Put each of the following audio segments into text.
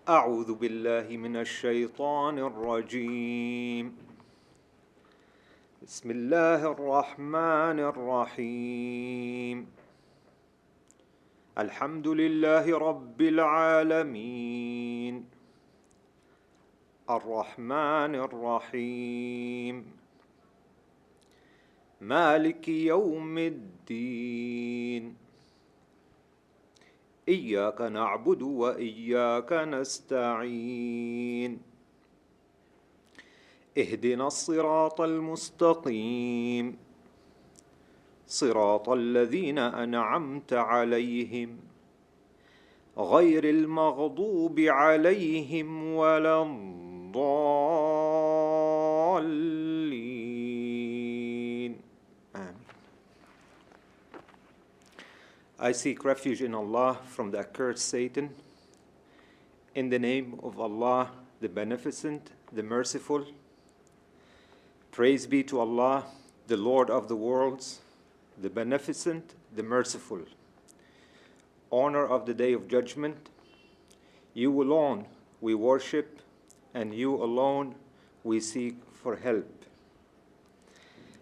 أعوذ بالله من الشيطان الرجيم. بسم الله الرحمن الرحيم. الحمد لله رب العالمين الرحمن الرحيم مالك يوم الدين إياك نعبد وإياك نستعين اهدنا الصراط المستقيم صراط الذين أنعمت عليهم غير المغضوب عليهم ولا الضالين. Amen. I seek refuge in Allah from the accursed Satan. In the name of Allah, the Beneficent, the Merciful. Praise be to Allah, the Lord of the worlds, the Beneficent, the Merciful. Honor of the Day of Judgment. You alone we worship, and you alone we seek for help.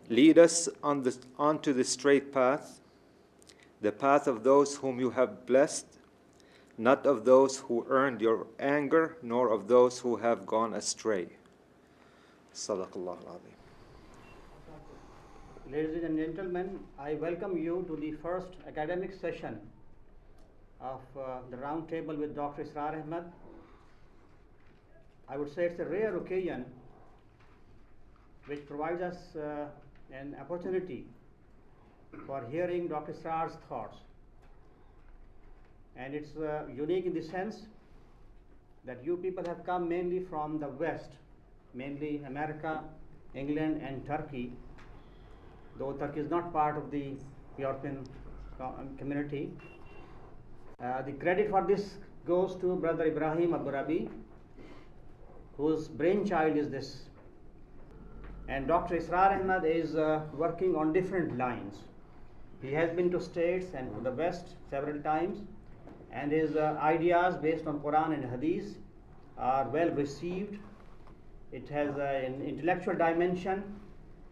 Lead us onto the straight path, the path of those whom you have blessed, not of those who earned your anger, nor of those who have gone astray. Sadaqallah al-Azim. Ladies and gentlemen, I welcome you to the first academic session of the round table with Dr. Israr Ahmad. I would say it's a rare occasion which provides us an opportunity for hearing Dr. Israr's thoughts. And it's unique in the sense that you people have come mainly from the West, mainly America, England and Turkey, though Turkey is not part of the European community. The credit for this goes to Brother Ibrahim Abdurabi, whose brainchild is this. And Dr. Israr Ahmad is working on different lines. He has been to states and to the West several times, and his ideas based on Quran and Hadith are well received. It has an intellectual dimension,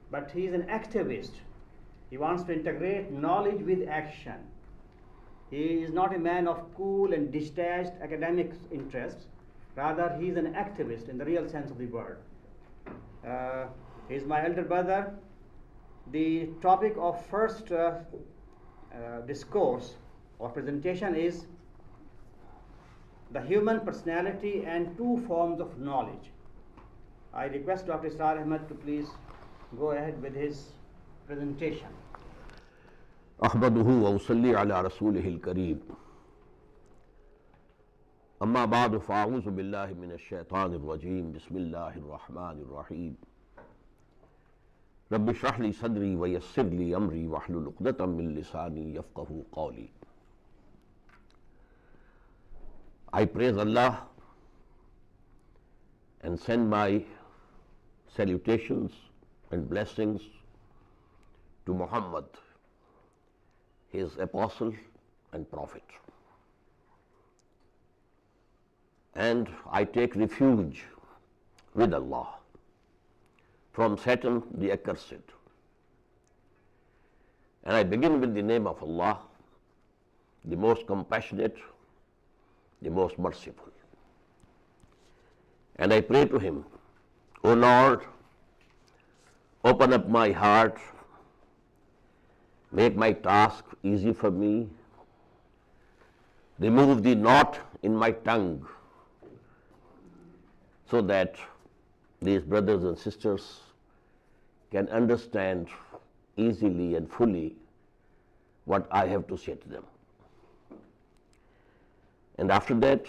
but he is an activist. He wants to integrate knowledge with action. He is not a man of cool and detached academic interests. Rather, he is an activist in the real sense of the word. He is my elder brother. The topic of first discourse or presentation is the human personality and two forms of knowledge. I request Dr. Israr Ahmad to please go ahead with his presentation. أحمده وأصلي على رسوله الكريم أما بعد فأعوذ بالله من الشيطان الرجيم بسم الله الرحمن الرحيم رب اشرح لي صدري ويسر لي أمري واحلل عقدة من لساني يفقهوا قولي. I praise Allah and send my salutations and blessings to Muhammad, his apostle and prophet. And I take refuge with Allah from Satan the accursed. And I begin with the name of Allah, the most compassionate, the most merciful. And I pray to him, O Lord, open up my heart, make my task easy for me, remove the knot in my tongue, so that these brothers and sisters can understand easily and fully what I have to say to them. And after that,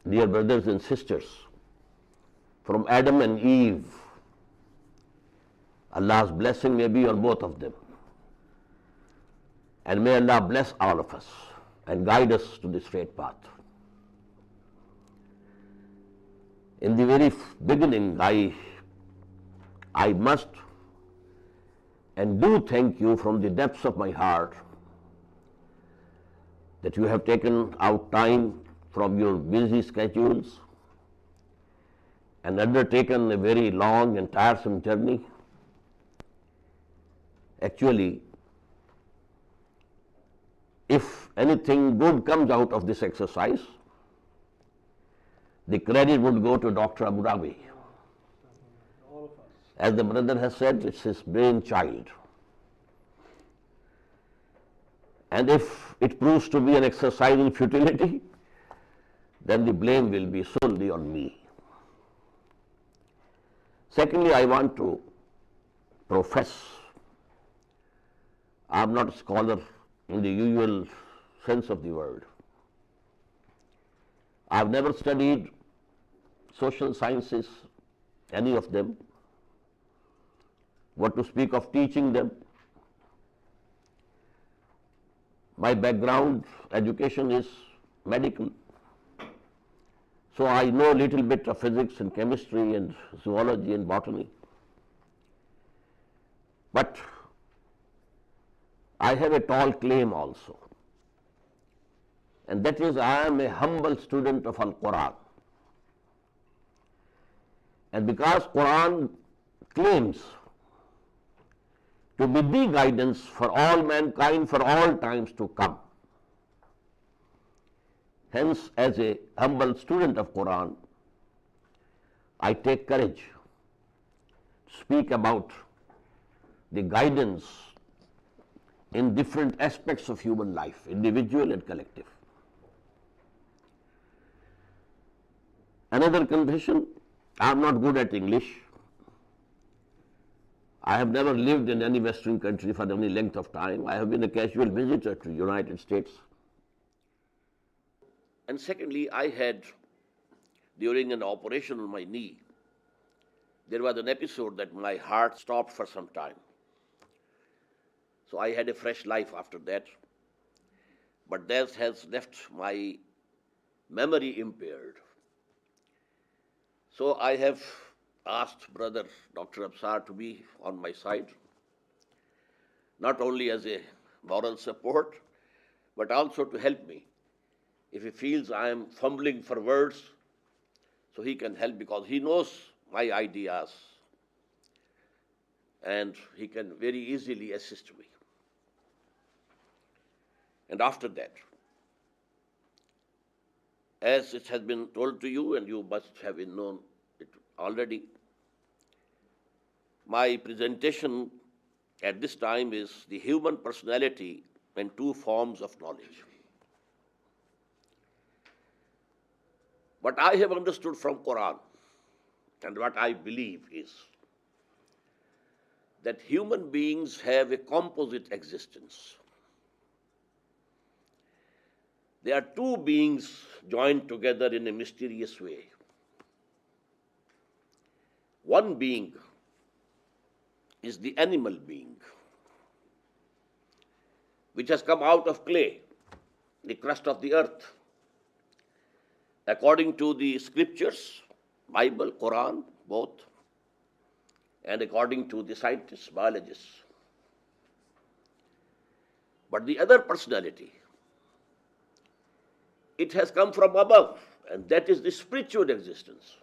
dear brothers and sisters, from Adam and Eve, Allah's blessing may be on both of them. And may Allah bless all of us and guide us to the straight path. In the very beginning, I must and do thank you from the depths of my heart that you have taken out time from your busy schedules and undertaken a very long and tiresome journey. Actually, if anything good comes out of this exercise, the credit would go to Dr. Aburabi. As the brother has said, it's his brainchild. And if it proves to be an exercise in futility, then the blame will be solely on me. Secondly, I want to profess I am not a scholar in the usual sense of the word. I have never studied social sciences, any of them. What to speak of teaching them? My background education is medical. So I know a little bit of physics and chemistry and zoology and botany. But I have a tall claim also. And that is, I am a humble student of Al-Quran. And because Quran claims to be the guidance for all mankind for all times to come, hence, as a humble student of Quran, I take courage to speak about the guidance in different aspects of human life, individual and collective. Another confession, I am not good at English. I have never lived in any Western country for any length of time. I have been a casual visitor to the United States. And secondly, I had, during an operation on my knee, there was an episode that my heart stopped for some time. So I had a fresh life after that. But that has left my memory impaired. So I have asked Brother Dr. Israr to be on my side, not only as a moral support, but also to help me. If he feels I am fumbling for words, so he can help because he knows my ideas and he can very easily assist me. And after that, as it has been told to you, and you must have known it already, my presentation at this time is the human personality in two forms of knowledge. What I have understood from Quran and what I believe is that human beings have a composite existence. They are two beings joined together in a mysterious way. One being is the animal being, which has come out of clay, the crust of the earth. According to the scriptures, Bible, Quran, both, and according to the scientists, biologists. But the other personality, it has come from above, and that is the spiritual existence.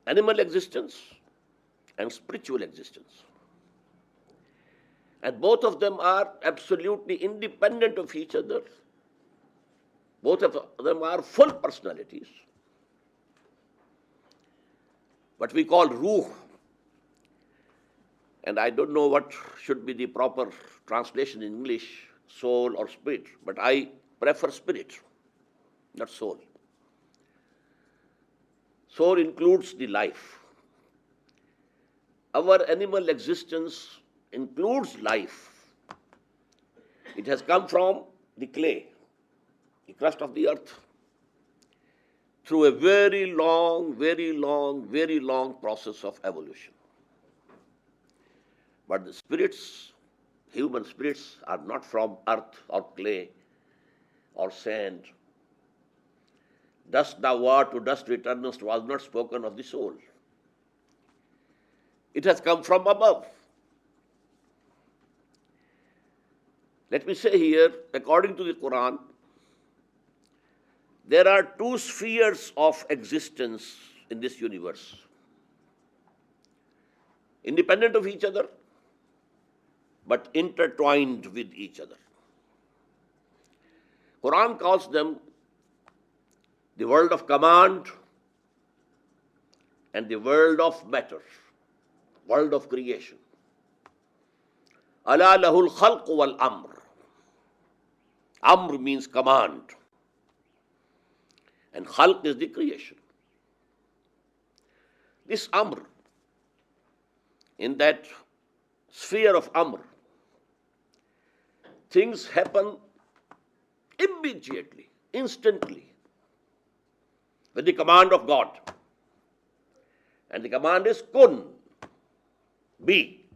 Animal existence and spiritual existence. And both of them are absolutely independent of each other. Both of them are full personalities. What we call ruh, and I don't know what should be the proper translation in English, soul or spirit, but I prefer spirit, not soul. Soul includes the life. Our animal existence includes life. It has come from the clay, the crust of the earth, through a very long process of evolution. But the spirits, human spirits, are not from earth or clay or sand. Dust thou art, to dust returnest was not spoken of the soul. It has come from above. Let me say here, according to the Quran, There are two spheres of existence in this universe, independent of each other, but intertwined with each other. Quran calls them the world of command and the world of matter, world of creation. Ala lahul khalq wal amr. Amr means command, and khalq is the creation. This amr, in that sphere of amr, things happen immediately, instantly, with the command of God. And the command is kun, be,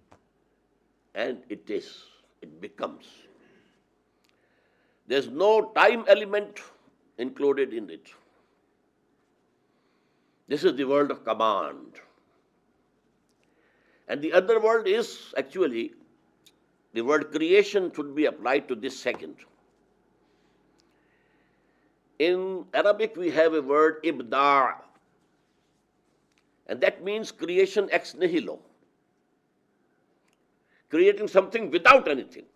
and it is, it becomes. There's no time element included in it. This is the world of command. And the other world is actually, the word creation should be applied to this second. In Arabic, we have a word ibda', and that means creation ex nihilo, creating something without anything.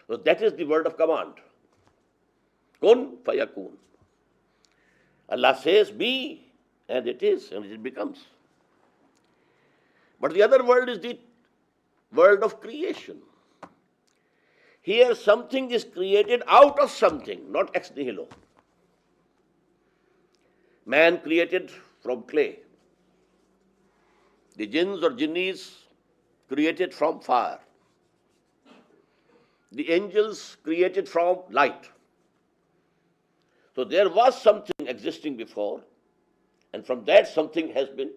So that is the word of command. Kun fayakun. Allah says be, and it is, and it becomes. But the other world is the world of creation. Here something is created out of something, not ex nihilo. Man created from clay. The jinns or jinnis created from fire. The angels created from light. So there was something existing before, and from that something has been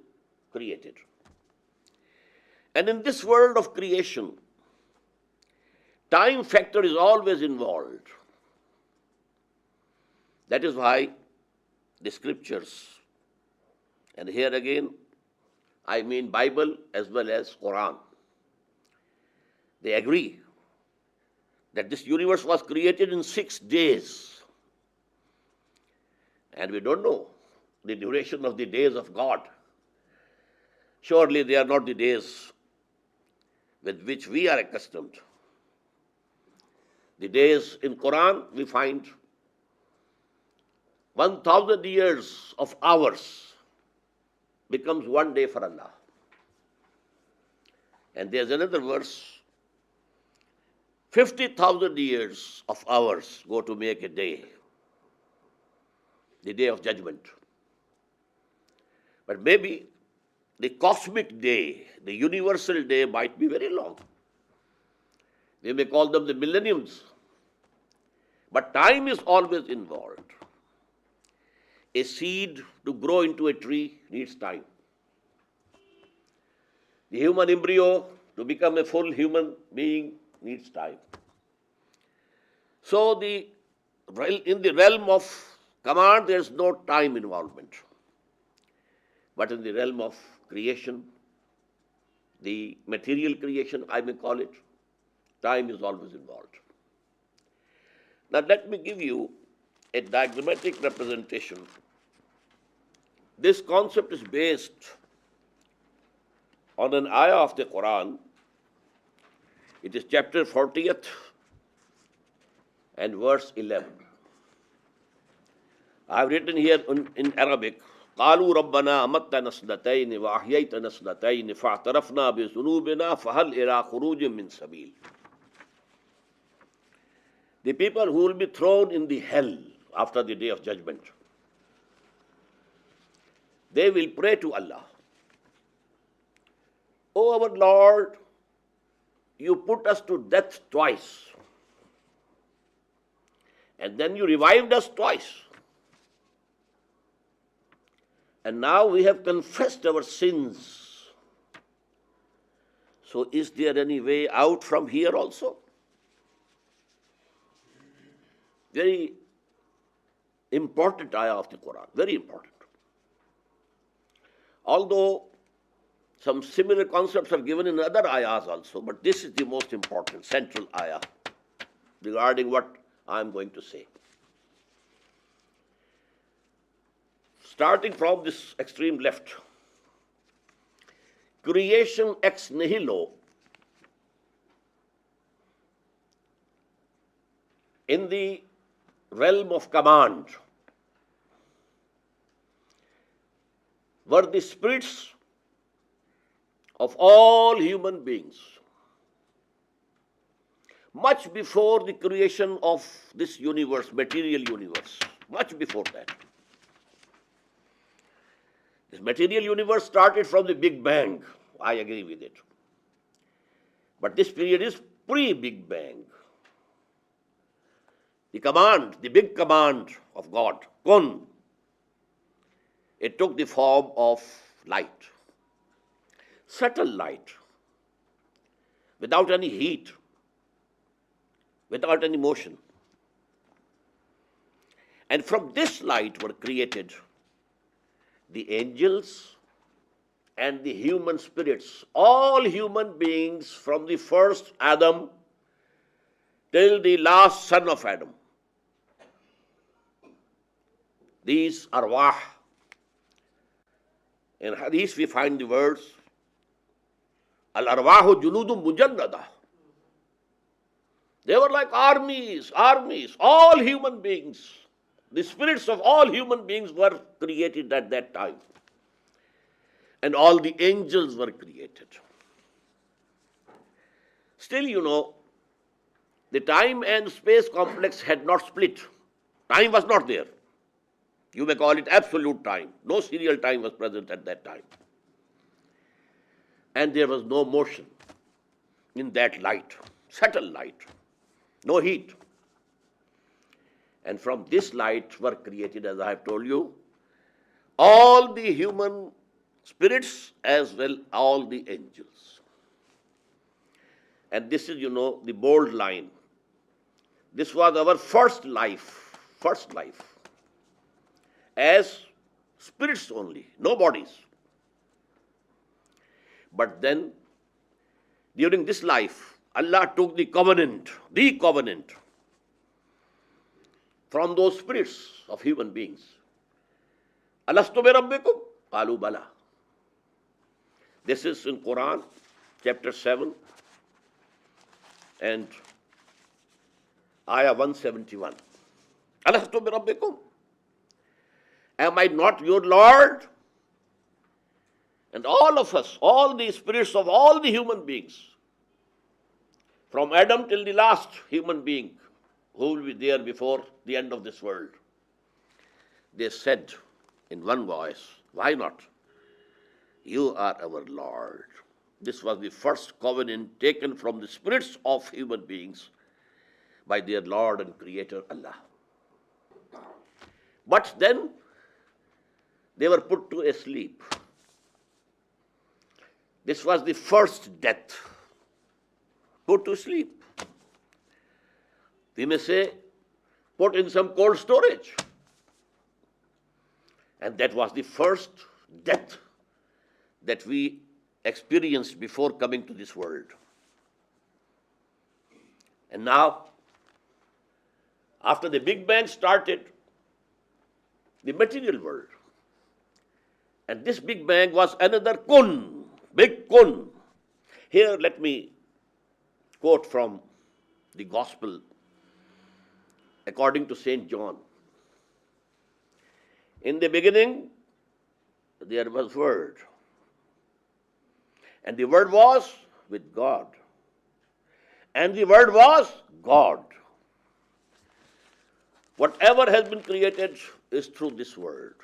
created. And in this world of creation, time factor is always involved. That is why the scriptures, and here again, I mean Bible as well as Quran, they agree that this universe was created in 6 days. And we don't know the duration of the days of God. Surely they are not the days with which we are accustomed. The days in Quran, we find 1,000 years of hours becomes 1 day for Allah. And there's another verse, 50,000 years of hours go to make a day, the day of judgment. But maybe the cosmic day, the universal day might be very long. We may call them the millenniums. But time is always involved. A seed to grow into a tree needs time. The human embryo to become a full human being needs time. So in the realm of command, there is no time involvement. But in the realm of creation, the material creation, I may call it, time is always involved. Now let me give you a diagrammatic representation. This concept is based on an ayah of the Quran. It is chapter 40th and verse 11. I have written here in Arabic, قالوا ربنا أمتنا سنتين وأحييتنا سنتين فاعترفنا بذنوبنا فهل إلى خروج من سبيل. The people who will be thrown in the hell after the day of judgment, they will pray to Allah, "O our Lord, you put us to death twice, and then you revived us twice. And now we have confessed our sins. So is there any way out from here also?" Very important ayah of the Quran, very important. Although some similar concepts are given in other ayahs also, but this is the most important, central ayah regarding what I am going to say. starting from this extreme left, creation ex nihilo, in the realm of command, were the spirits of all human beings, much before the creation of this universe, material universe, much before that. This material universe started from the Big Bang. I agree with it. But this period is pre-Big Bang. The command, the big command of God, kun, it took the form of light, subtle light, without any heat, without any motion. And from this light were created the angels and the human spirits, all human beings from the first Adam till the last son of Adam. These arwah. In hadith we find the words, al-arwahu junudun mujannada. They were like armies, all human beings. The spirits of all human beings were created at that time. And all the angels were created. Still, the time and space complex had not split. Time was not there. You may call it absolute time. No serial time was present at that time. And there was no motion in that light, subtle light, no heat. And from this light were created, as I have told you, all the human spirits as well all the angels. And this is, the bold line. This was our first life, as spirits only, no bodies. But then, during this life, Allah took the covenant from those spirits of human beings. Alastu bi rabbikum? Qalu bala. This is in Quran, chapter 7 and ayah 171. Alastu bi rabbikum? Am I not your Lord? And all of us, all the spirits of all the human beings, from Adam till the last human being who will be there before the end of this world, they said in one voice, why not? You are our Lord. This was the first covenant taken from the spirits of human beings by their Lord and Creator Allah. But then they were put to sleep. This was the first death. Put to sleep. We may say, put in some cold storage. And that was the first death that we experienced before coming to this world. And now, after the Big Bang started the material world. And this Big Bang was another kun, big kun. Here let me quote from the Gospel according to St. John. In the beginning, there was Word. And the Word was with God. And the Word was God. Whatever has been created is through this Word.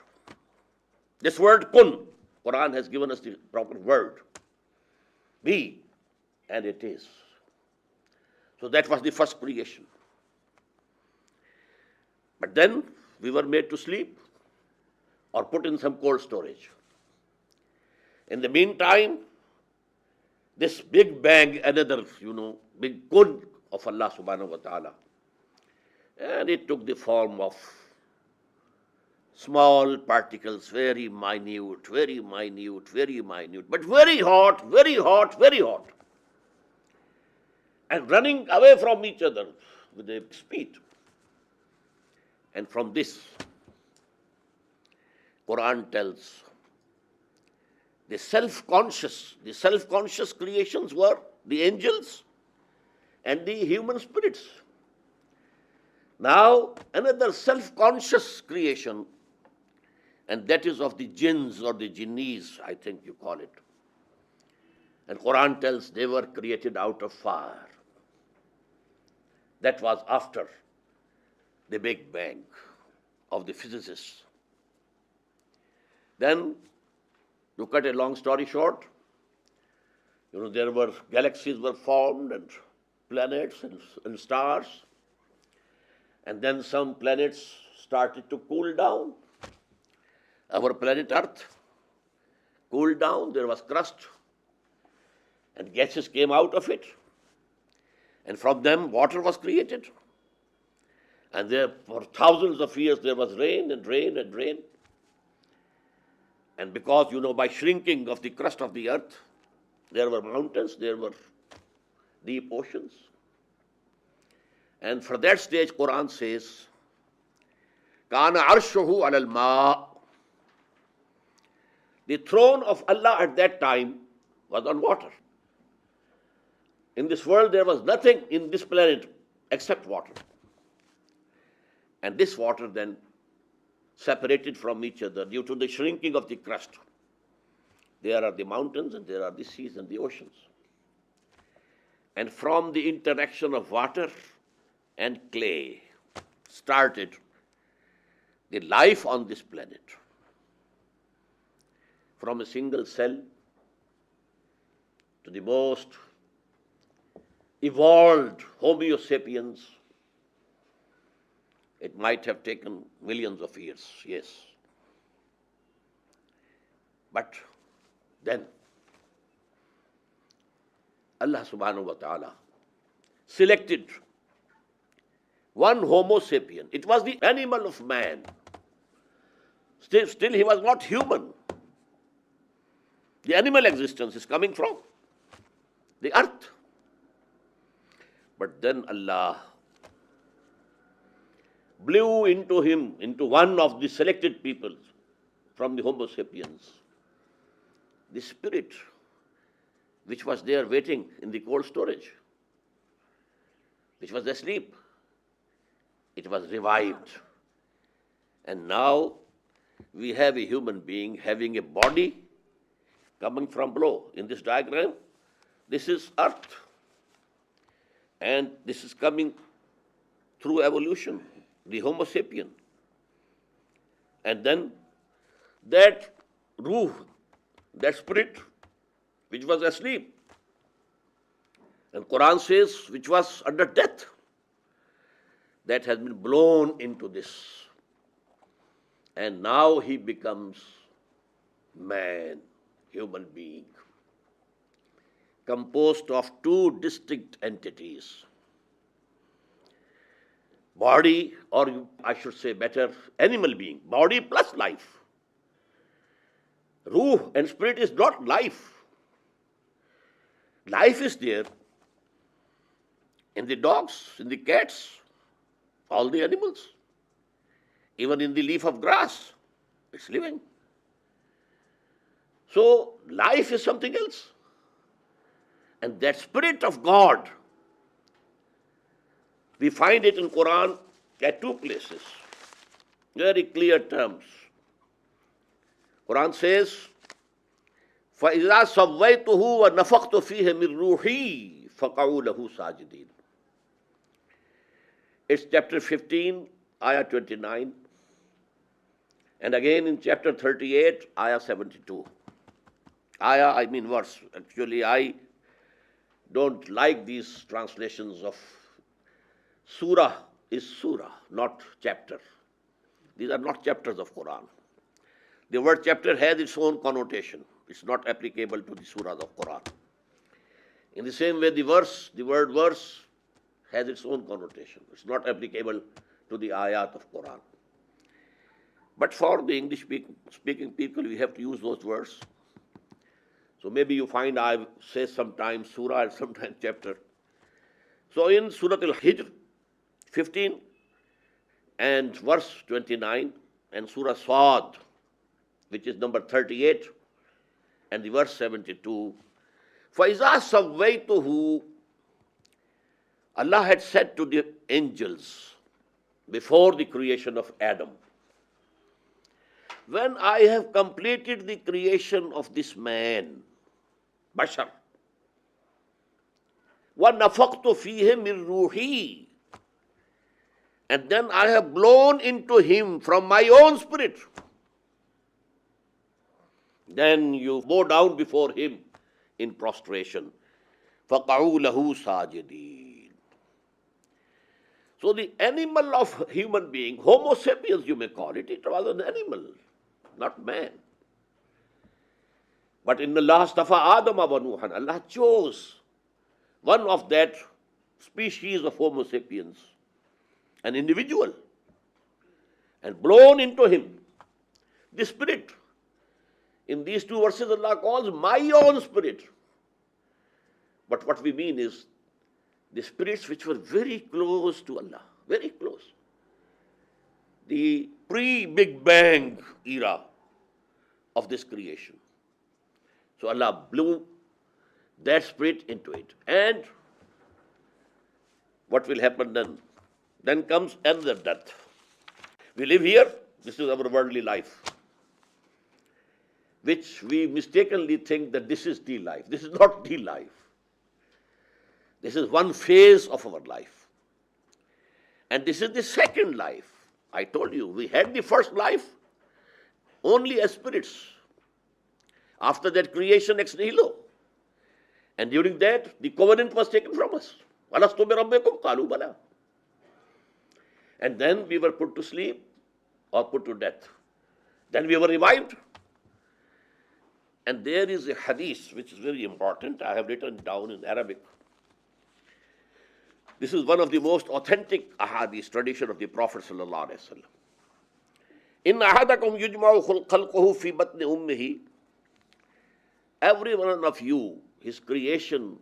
This word kun, Quran has given us the proper word. Be, and it is. So that was the first creation. But then we were made to sleep or put in some cold storage. In the meantime, this Big Bang, another, big kun of Allah subhanahu wa ta'ala. And it took the form of small particles, very minute, but very hot, and running away from each other with a speed. And from this, Quran tells the self-conscious creations were the angels and the human spirits. Now, another self-conscious creation, and that is of the jinns or the jinnis, I think you call it. And Quran tells they were created out of fire. That was after the Big Bang of the physicists. Then, to cut a long story short, there were galaxies were formed and planets and stars. And then some planets started to cool down. Our planet Earth cooled down, there was crust, and gases came out of it. And from them, water was created. And there, for thousands of years, there was rain and rain and rain. And because, by shrinking of the crust of the earth, there were mountains, there were deep oceans. And for that stage, Quran says, Kana arshuhu alal ma. The throne of Allah at that time was on water. In this world, there was nothing in this planet except water. And this water then separated from each other due to the shrinking of the crust. There are the mountains and there are the seas and the oceans. And from the interaction of water and clay started the life on this planet. From a single cell to the most evolved Homo sapiens, it might have taken millions of years, yes. But then Allah subhanahu wa ta'ala selected one Homo sapien. It was the animal of man. Still he was not human. The animal existence is coming from the earth. But then Allah blew into him, into one of the selected people from the Homo sapiens, the spirit which was there waiting in the cold storage, which was asleep. It was revived. And now we have a human being having a body coming from below. In this diagram, this is earth. And this is coming through evolution, the Homo sapien. And then that ruh, that spirit, which was asleep, and Quran says, which was under death, that has been blown into this. And now he becomes man, human being, composed of two distinct entities. Body, or I should say better, animal being, body plus life. Ruh and spirit is not life. Life is there in the dogs, in the cats, all the animals. Even in the leaf of grass, it's living. So life is something else. And that spirit of God, we find it in Quran at two places, very clear terms. Quran says, فَإِذَا سَوَّيْتُهُ وَنَفَخْتُ فِيهِ مِنْ رُوحِي فَقَعُوا لَهُ سَاجِدِينَ. It's chapter 15, ayah 29. And again in chapter 38, ayah 72. Ayah, I mean verse. Actually, I don't like these translations of surah is surah, not chapter. These are not chapters of Quran. The word chapter has its own connotation. It's not applicable to the surahs of Quran. In the same way, the word verse has its own connotation. It's not applicable to the ayat of Quran. But for the English speaking people, we have to use those words. So maybe you find I say sometimes surah and sometimes chapter. So in Surah Al-Hijr 15 and verse 29 and Surah Sad which is number 38 and the verse 72. فَإِذَا سَوَّيْتُهُ, Allah had said to the angels before the creation of Adam, when I have completed the creation of this man, Bashar, وَنَفَقْتُ فِيهِ مِنْ رُوحِي, and then I have blown into him from my own spirit, then you bow down before him in prostration. فَقَعُوا لَهُ سَاجِدِينَ. So the animal of human being, Homo sapiens you may call it, it was an animal, not man. But in the last of Adam wa Nuhan, Allah chose one of that species of Homo sapiens, an individual, and blown into him the spirit. In these two verses, Allah calls my own spirit. But what we mean is the spirits which were very close to Allah, very close. The pre-Big Bang era of this creation. So Allah blew that spirit into it. And what will happen then? Then comes another death. We live here, this is our worldly life, which we mistakenly think that this is the life. This is not the life. This is one phase of our life. And this is the second life. I told you, we had the first life only as spirits. After that, creation ex nihilo. And during that, the covenant was taken from us. Alastu bi rabbikum qalu bala. And then we were put to sleep or put to death. Then we were revived. And there is a hadith which is very important. I have written down in Arabic. This is one of the most authentic ahadith tradition of the Prophet sallallahu alaihi wasallam. In ahadakum yujma'u khalquhu fi batni ummihi. Every one of you, his creation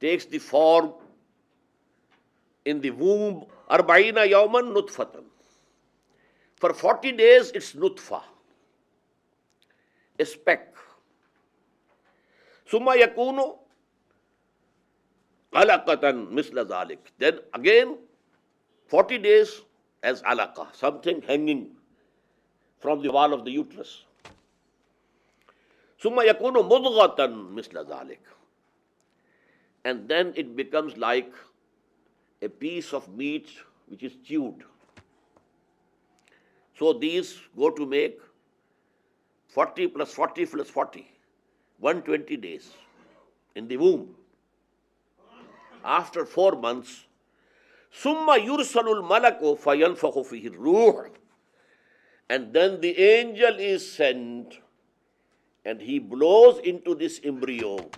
takes the form in the womb. Arba'ina yawman nutfatan. For 40 days it's nutfa, a speck. Summa yakunu alaqatan misla zalik. Then again 40 days as alaqa, something hanging from the wall of the uterus. Summa yakunu mudghatan misla zalik. And then it becomes like a piece of meat which is chewed. So these go to make 40 plus 40 plus 40, 120 days in the womb. After 4 months, summa yursalul malaku fayanfakhu fihi ruh, and then the angel is sent and he blows into this embryo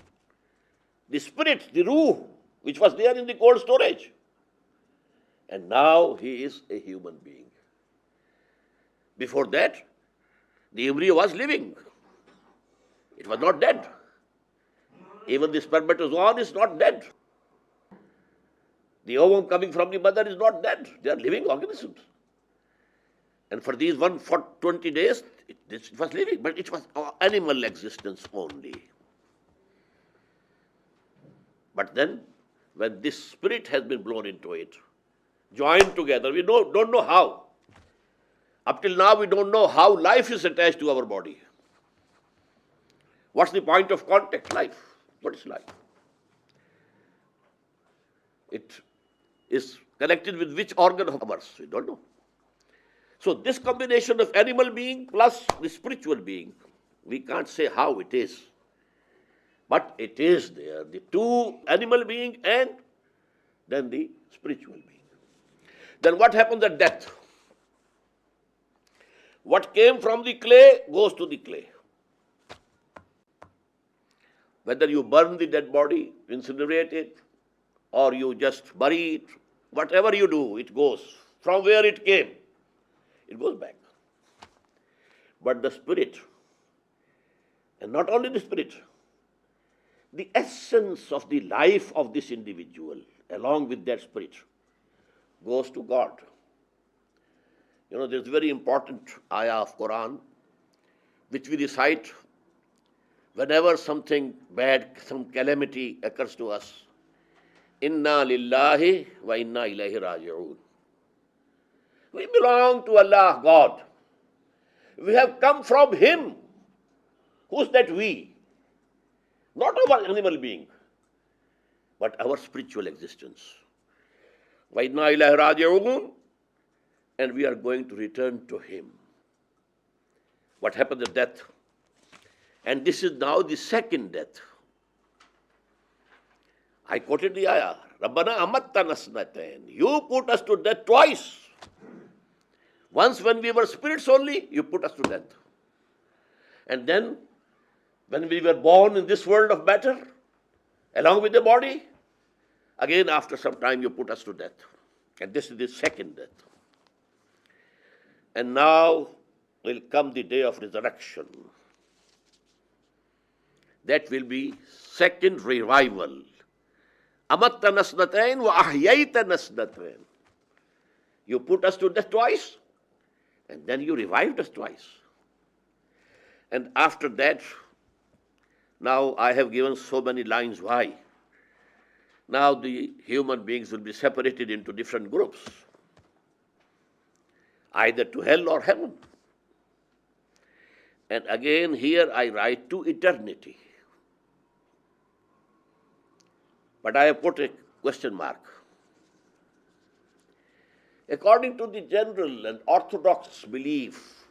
the spirit, the ruh, which was there in the cold storage. And now he is a human being. Before that, the embryo was living. It was not dead. Even the spermatozoon is not dead. The ovum coming from the mother is not dead. They are living organisms. And for these 120 days, it was living, but it was animal existence only. But then, when this spirit has been blown into it, joined together, we don't know how. Up till now, we don't know how life is attached to our body. What's the point of contact? Life. What is life? It is connected with which organ of ours? We don't know. So this combination of animal being plus the spiritual being, we can't say how it is. But it is there, the two animal being and then the spiritual being. Then what happens at death? What came from the clay goes to the clay. Whether you burn the dead body, incinerate it, or you just bury it, whatever you do, it goes. From where it came, it goes back. But the spirit, and not only the spirit, the essence of the life of this individual, along with that spirit, goes to God. You know, there's a very important ayah of Quran which we recite whenever something bad, some calamity occurs to us. Inna lillahi wa inna ilayhi raji'un. We belong to Allah, God. We have come from Him. Who's that we? Not our animal being, but our spiritual existence. Wa inna ilayhi raji'un. And we are going to return to Him. What happened at death? And this is now the second death. I quoted the ayah, Rabbana amatta nasnatain. You put us to death twice. Once when we were spirits only, you put us to death. And then, when we were born in this world of matter, along with the body, again after some time you put us to death. And this is the second death. And now will come the day of resurrection. That will be second revival. Amatta nasnatain wa ahyaita nasnatain. You put us to death twice, and then you revived us twice. And after that, now I have given so many lines why. Now the human beings will be separated into different groups, either to hell or heaven. And again here I write to eternity. But I have put a question mark. According to the general and orthodox belief,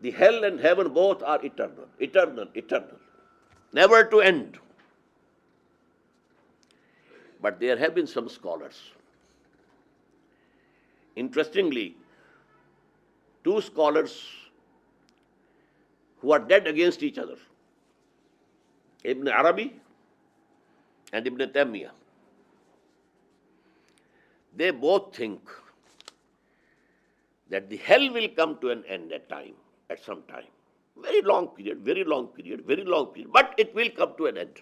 the hell and heaven both are eternal, eternal, eternal, never to end. But there have been some scholars. Interestingly, two scholars who are dead against each other, Ibn Arabi and Ibn Taymiyyah, they both think that the hell will come to an end at some time. Very long period, very long period, very long period, but it will come to an end.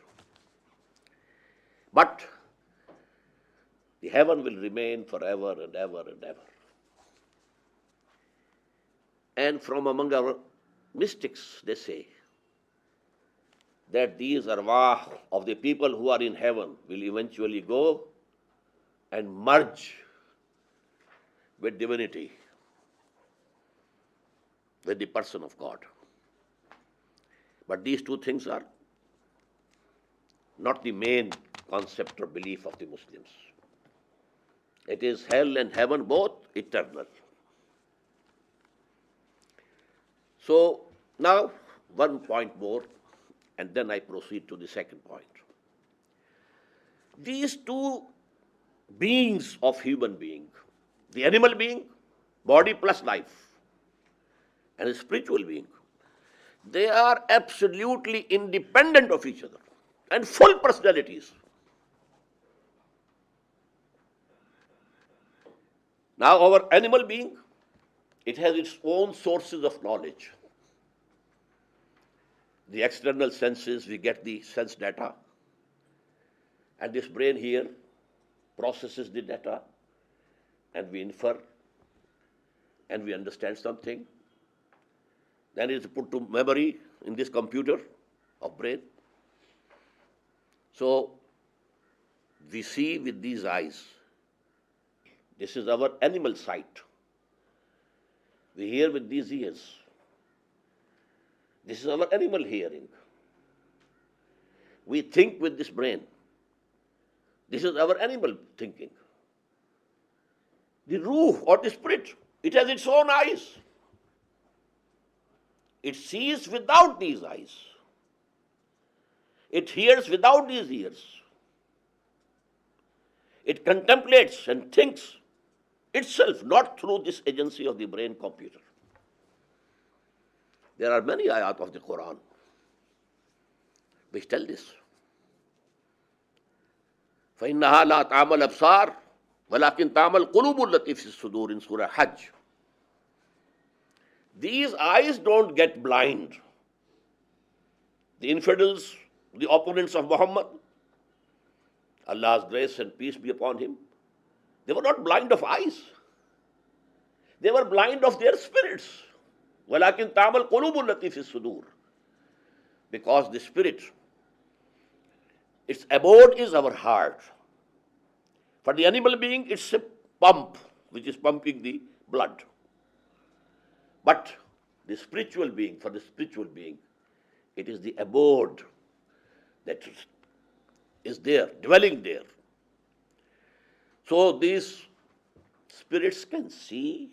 But the heaven will remain forever and ever and ever. And from among our mystics, they say that these arwah of the people who are in heaven will eventually go and merge with divinity, with the person of God. But these two things are not the main concept or belief of the Muslims. It is hell and heaven both eternal. So now one point more, and then I proceed to the second point. These two beings of human being, the animal being, body plus life, and a spiritual being, they are absolutely independent of each other and full personalities. Now our animal being, it has its own sources of knowledge. The external senses, we get the sense data, and this brain here processes the data, and we infer, and we understand something. Then it is put to memory in this computer of brain. So we see with these eyes. This is our animal sight. We hear with these ears. This is our animal hearing. We think with this brain. This is our animal thinking. The ruh or the spirit, it has its own eyes. It sees without these eyes. It hears without these ears. It contemplates and thinks itself, not through this agency of the brain computer. There are many ayat of the Quran which tell this. فَإِنَّهَا لَا تَعْمَى الْأَبْصَارُ وَلَكِنْ تَعْمَى الْقُلُوبُ الَّتِي فِي الصُّدُورِ in Surah Hajj. These eyes don't get blind. The infidels, the opponents of Muhammad, Allah's grace and peace be upon him, they were not blind of eyes. They were blind of their spirits. وَلَكِنْ تَعْمَلْ قُلُوبُ الَّتِي فِي الصُّدُورِ. Because the spirit, its abode is our heart. For the animal being, it's a pump which is pumping the blood. But the spiritual being, for the spiritual being, it is the abode that is there, dwelling there. So these spirits can see,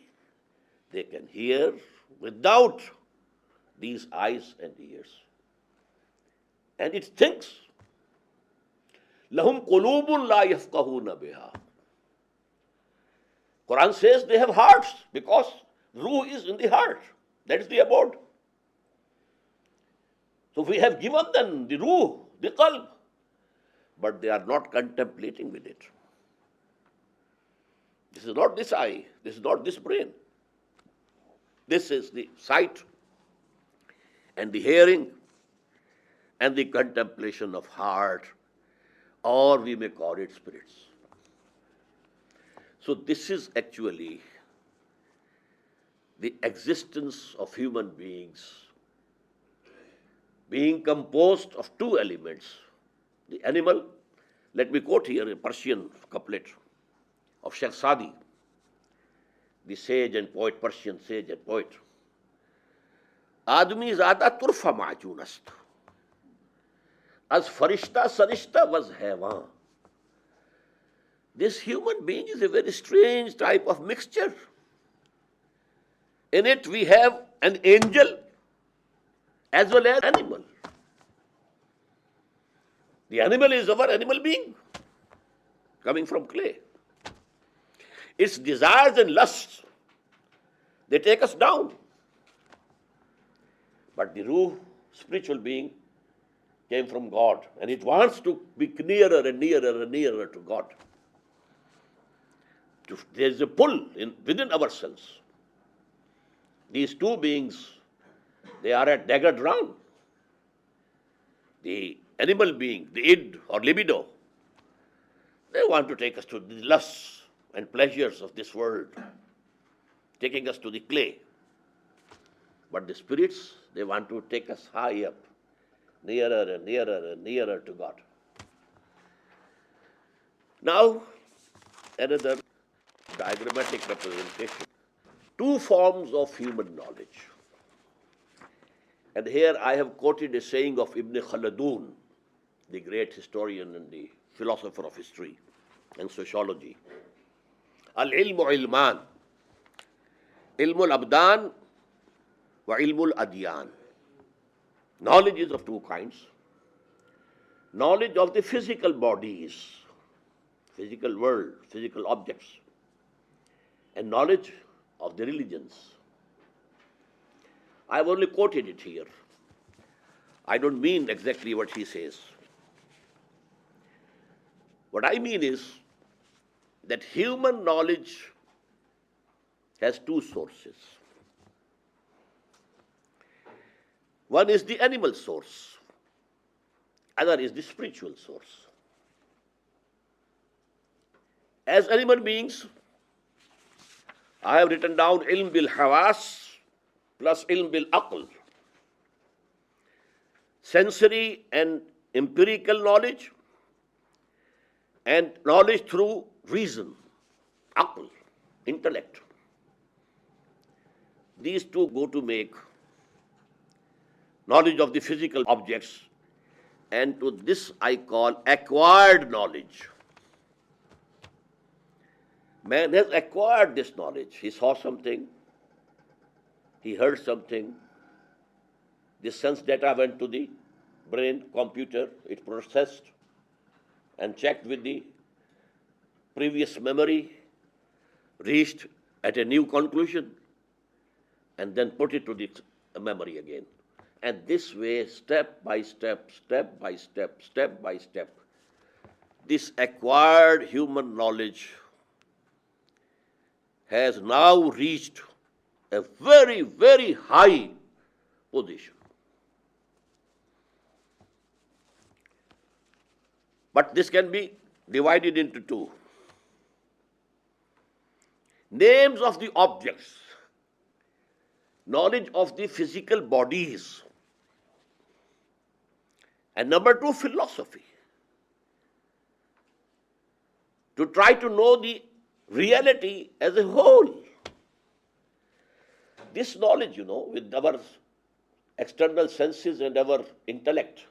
they can hear without these eyes and ears. And it thinks. لَهُمْ قُلُوبٌ لَا يَفْقَهُونَ بِهَا. Quran says they have hearts because ruh is in the heart. That is the abode. So we have given them the ruh, the qalb, but they are not contemplating with it. This is not this eye, this is not this brain. This is the sight and the hearing and the contemplation of heart, or we may call it spirits. So this is actually the existence of human beings being composed of two elements. The animal, let me quote here a Persian couplet of Sheikh Sadi, the sage and poet, Persian sage and poet. Admi zada turfa ma'junast, as farishta sarishta was haywan. This human being is a very strange type of mixture. In it we have an angel as well as animal. The animal is our animal being, coming from clay. Its desires and lusts, they take us down. But the ruh, spiritual being, came from God, and it wants to be nearer and nearer and nearer to God. There is a pull within ourselves. These two beings, they are at dagger drawn. The animal being, the id or libido, they want to take us to the lusts and pleasures of this world, taking us to the clay. But the spirits, they want to take us high up, nearer and nearer and nearer to God. Now, another diagrammatic representation. Two forms of human knowledge. And here I have quoted a saying of Ibn Khaldun, the great historian and the philosopher of history and sociology. Al-ilmu ilman, ilmul abdan wa ilmul adyan. Knowledge is of two kinds. Knowledge of the physical bodies, physical world, physical objects, and knowledge of the religions. I have only quoted it here. I don't mean exactly what he says. What I mean is that human knowledge has two sources. One is the animal source, other is the spiritual source. As animal beings, I have written down ilm bil hawas plus ilm bil aql. Sensory and empirical knowledge and knowledge through reason, aql, intellect. These two go to make knowledge of the physical objects, and to this I call acquired knowledge. Man has acquired this knowledge. He saw something, he heard something, this sense data went to the brain, computer, it processed and checked with the previous memory, reached at a new conclusion, and then put it to the memory again. And this way, step by step, step by step, step by step, this acquired human knowledge has now reached a very, very high position. But this can be divided into two. Names of the objects knowledge of the physical bodies. And number two, philosophy. To try to know the reality as a whole. This knowledge, with our external senses and our intellect,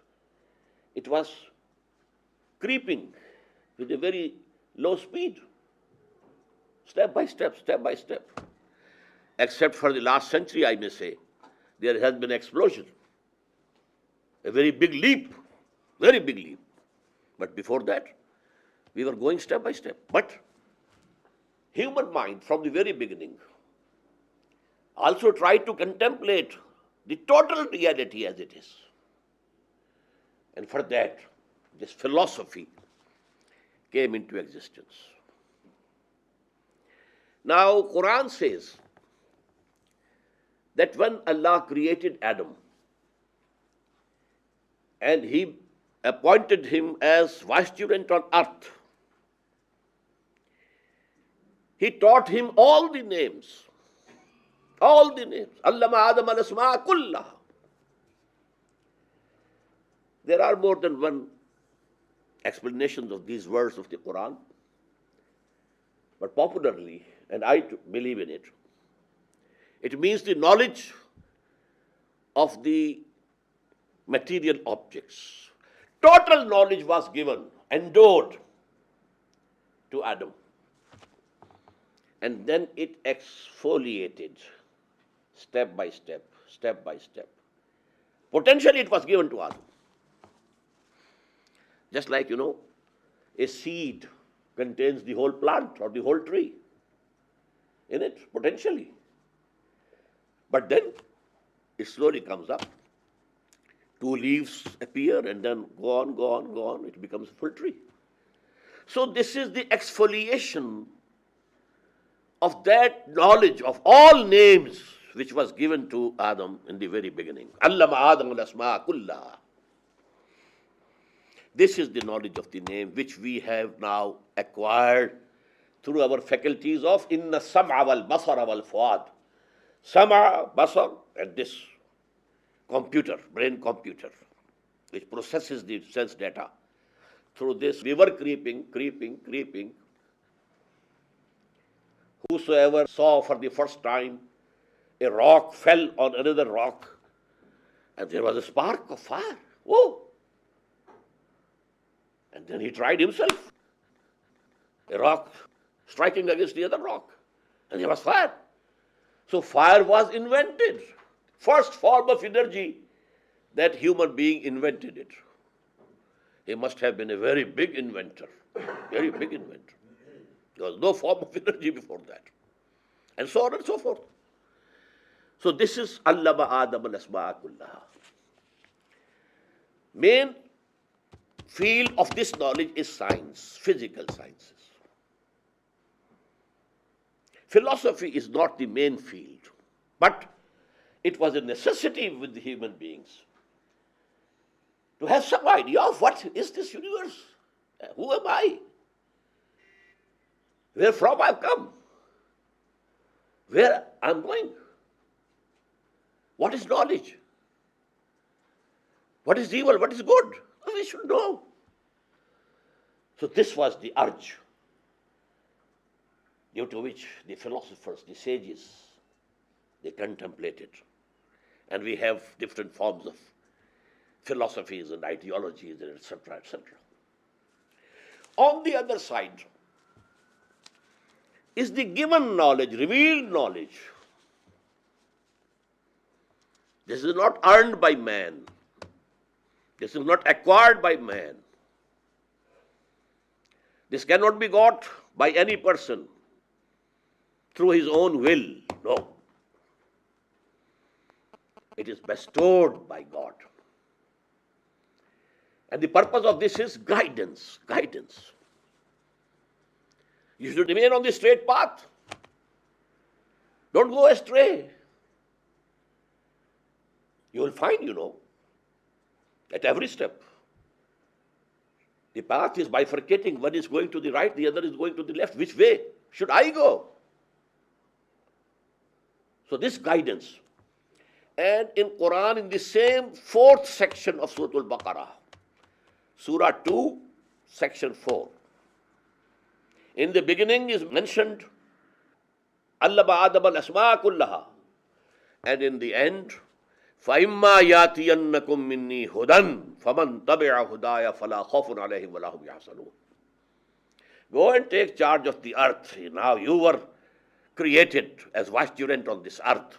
it was creeping with a very low speed, step by step, step by step. Except for the last century, I may say, there has been an explosion, a very big leap, very big leap. But before that, we were going step by step. But human mind, from the very beginning, also tried to contemplate the total reality as it is. And for that, this philosophy came into existence. Now, Quran says that when Allah created Adam and He appointed him as vicegerent on earth, He taught him all the names. All the names. Allama Adam al-asma kullaha. There are more than one explanations of these words of the Quran, but popularly, and I believe in it, it means the knowledge of the material objects. Total knowledge was given, endowed to Adam. And then it exfoliated step by step, step by step. Potentially it was given to Adam. Just like, a seed contains the whole plant or the whole tree in it, potentially. But then it slowly comes up. 2 leaves appear and then go on, go on, go on. It becomes a full tree. So this is the exfoliation of that knowledge of all names which was given to Adam in the very beginning. Allama Adam al-asma kullaha. This is the knowledge of the name which we have now acquired through our faculties of inna sam'a wal basara wal fuad. Sam'a, basar, and this computer, brain computer, which processes the sense data. Through this we were creeping. Whosoever saw for the first time a rock fell on another rock, and there was a spark of fire. Whoa! And then he tried himself. A rock striking against the other rock, and there was fire. So fire was invented. First form of energy that human being invented it. He must have been a very big inventor. Very big inventor. There was no form of energy before that. And so on and so forth. So this is Allama Adam al-asma'a kullaha. Main field of this knowledge is science, physical sciences. Philosophy is not the main field, but it was a necessity with the human beings to have some idea of what is this universe. Who am I? Where from I've come? Where I'm going? What is knowledge? What is evil? What is good? We should know. So this was the urge due to which the philosophers, the sages, they contemplated. And we have different forms of philosophies and ideologies, and etc., etc. On the other side is the given knowledge, revealed knowledge. This is not earned by man. This is not acquired by man. This cannot be got by any person through his own will. No. It is bestowed by God. And the purpose of this is guidance. Guidance. You should remain on the straight path. Don't go astray. You will find, at every step, the path is bifurcating. One is going to the right, the other is going to the left. Which way should I go? So this guidance And in Quran, in the same fourth section of Surah Al-Baqarah, Surah 2, section 4, in the beginning is mentioned Allama Adam al-Asma kullaha, and in the end, فَإِمَّا يَأْتِيَنَّكُم مِّنِّي هُدًى فَمَن تَبِعَ هُدَايَ فَلَا خَوْفٌ عَلَيْهِمْ وَلَا هُمْ يَحْزَنُونَ. Go and take charge of the earth. Now you were created as vicegerent on this earth.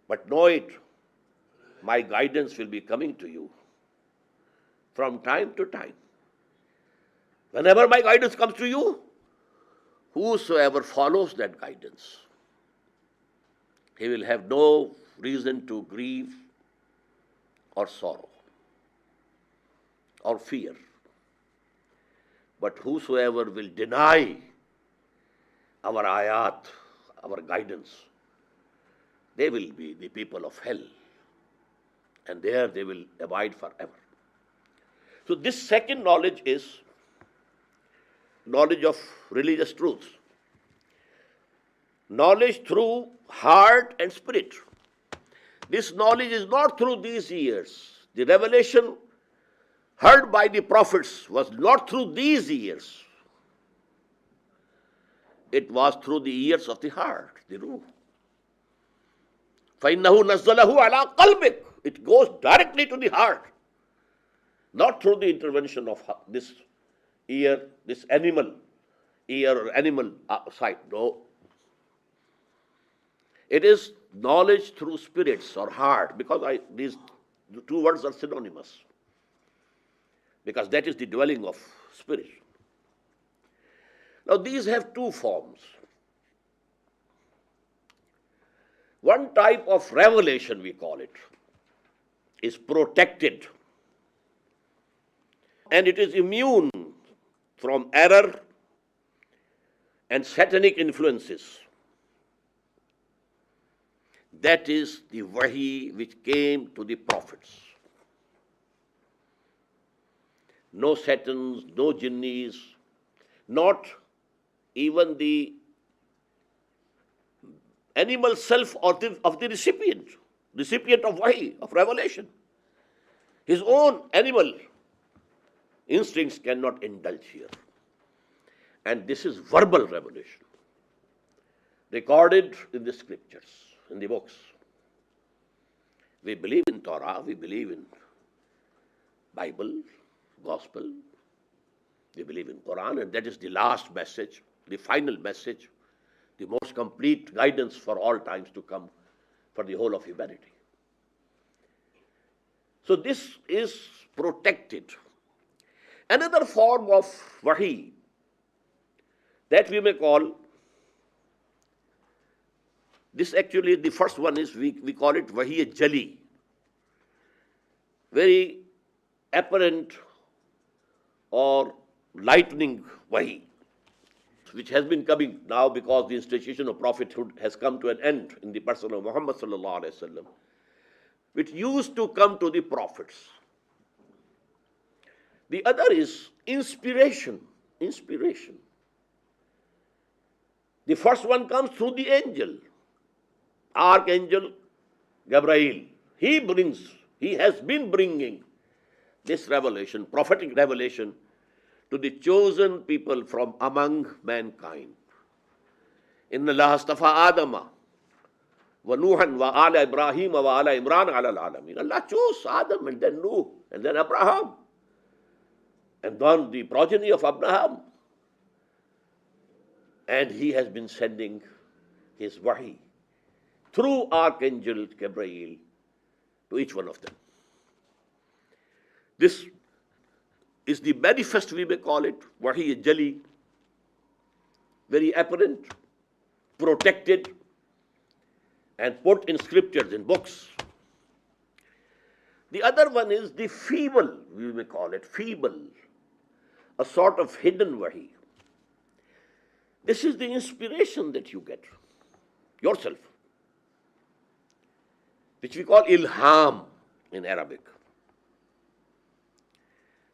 But know it, my guidance will be coming to you from time to time. Whenever my guidance comes to you, whosoever follows that guidance, he will have no reason to grieve or sorrow or fear. But whosoever will deny our ayat, our guidance, they will be the people of hell. And there they will abide forever. So this second knowledge is knowledge of religious truths. Knowledge through heart and spirit. This knowledge is not through these ears. The revelation heard by the prophets was not through these ears. It was through the ears of the heart, the ruh. فَإِنَّهُ نَزَّلَهُ عَلَىٰ قَلْبِكَ. It goes directly to the heart, not through the intervention of this ear, this animal ear or animal sight. No. It is knowledge through spirits or heart, because these two words are synonymous, because that is the dwelling of spirit. Now these have two forms. One type of revelation, we call it, is protected, and it is immune from error and satanic influences. That is the wahi which came to the prophets. No satans, no jinnis, not even the animal self of the recipient of wahi, of revelation. His own animal instincts cannot indulge here. And this is verbal revelation, recorded in the scriptures, in the books. We believe in Torah, we believe in Bible, Gospel, we believe in Quran, and that is the last message, the final message, the most complete guidance for all times to come for the whole of humanity. So this is protected. Another form of wahi that we may call, this actually, the first one is, we call it wahi jali, very apparent or lightning wahi, which has been coming now because the institution of prophethood has come to an end in the person of Muhammad sallallahu alaihi wasallam, which used to come to the prophets. The other is inspiration. Inspiration. The first one comes through the angel, Archangel Gabriel. He has been bringing this revelation, prophetic revelation, to the chosen people from among mankind. Inna Allah astafa Adama wa Nuhan wa ala Ibrahim wa ala Imran ala al-alamin. Allah chose Adam and then Nuh and then Abraham and then the progeny of Abraham. And he has been sending his wahi through Archangel Gabriel to each one of them. This is the manifest, we may call it, wahi jali, very apparent, protected, and put in scriptures, in books. The other one is the feeble, we may call it, feeble, a sort of hidden wahi. This is the inspiration that you get yourself, which we call ilham in Arabic.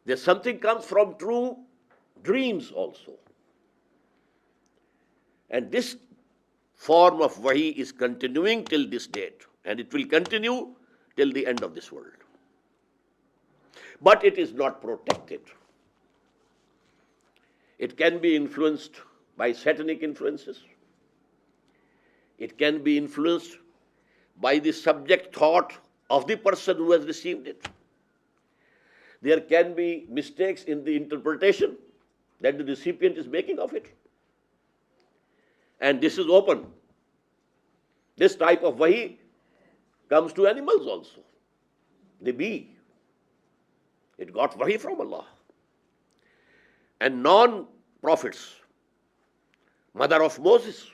There's something comes from true dreams also. And this form of wahi is continuing till this date, and it will continue till the end of this world. But it is not protected. It can be influenced by satanic influences. It can be influenced by the subject thought of the person who has received it. There can be mistakes in the interpretation that the recipient is making of it. And this is open. This type of wahi comes to animals also. The bee, it got wahi from Allah. And non-prophets, mother of Moses,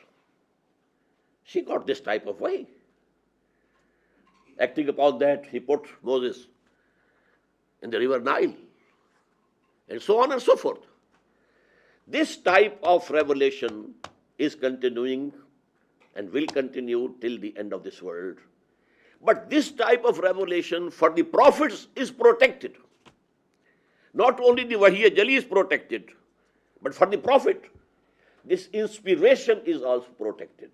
she got this type of wahi. Acting upon that, he put Moses in the river Nile, and so on and so forth. This type of revelation is continuing and will continue till the end of this world. But this type of revelation for the prophets is protected. Not only the Wahiya Jali is protected, but for the prophet, this inspiration is also protected.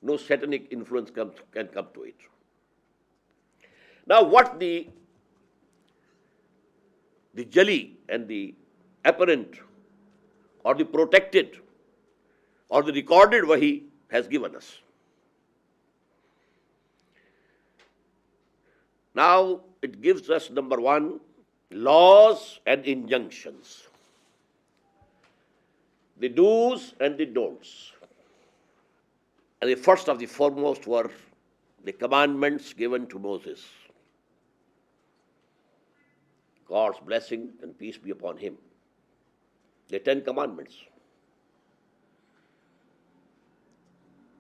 No satanic influence can come to it. Now, what the Jali and the apparent or the protected or the recorded Wahi has given us. Now, it gives us, number one, laws and injunctions, the do's and the don'ts. And the first of the foremost were the commandments given to Moses. God's blessing and peace be upon him. The 10 commandments.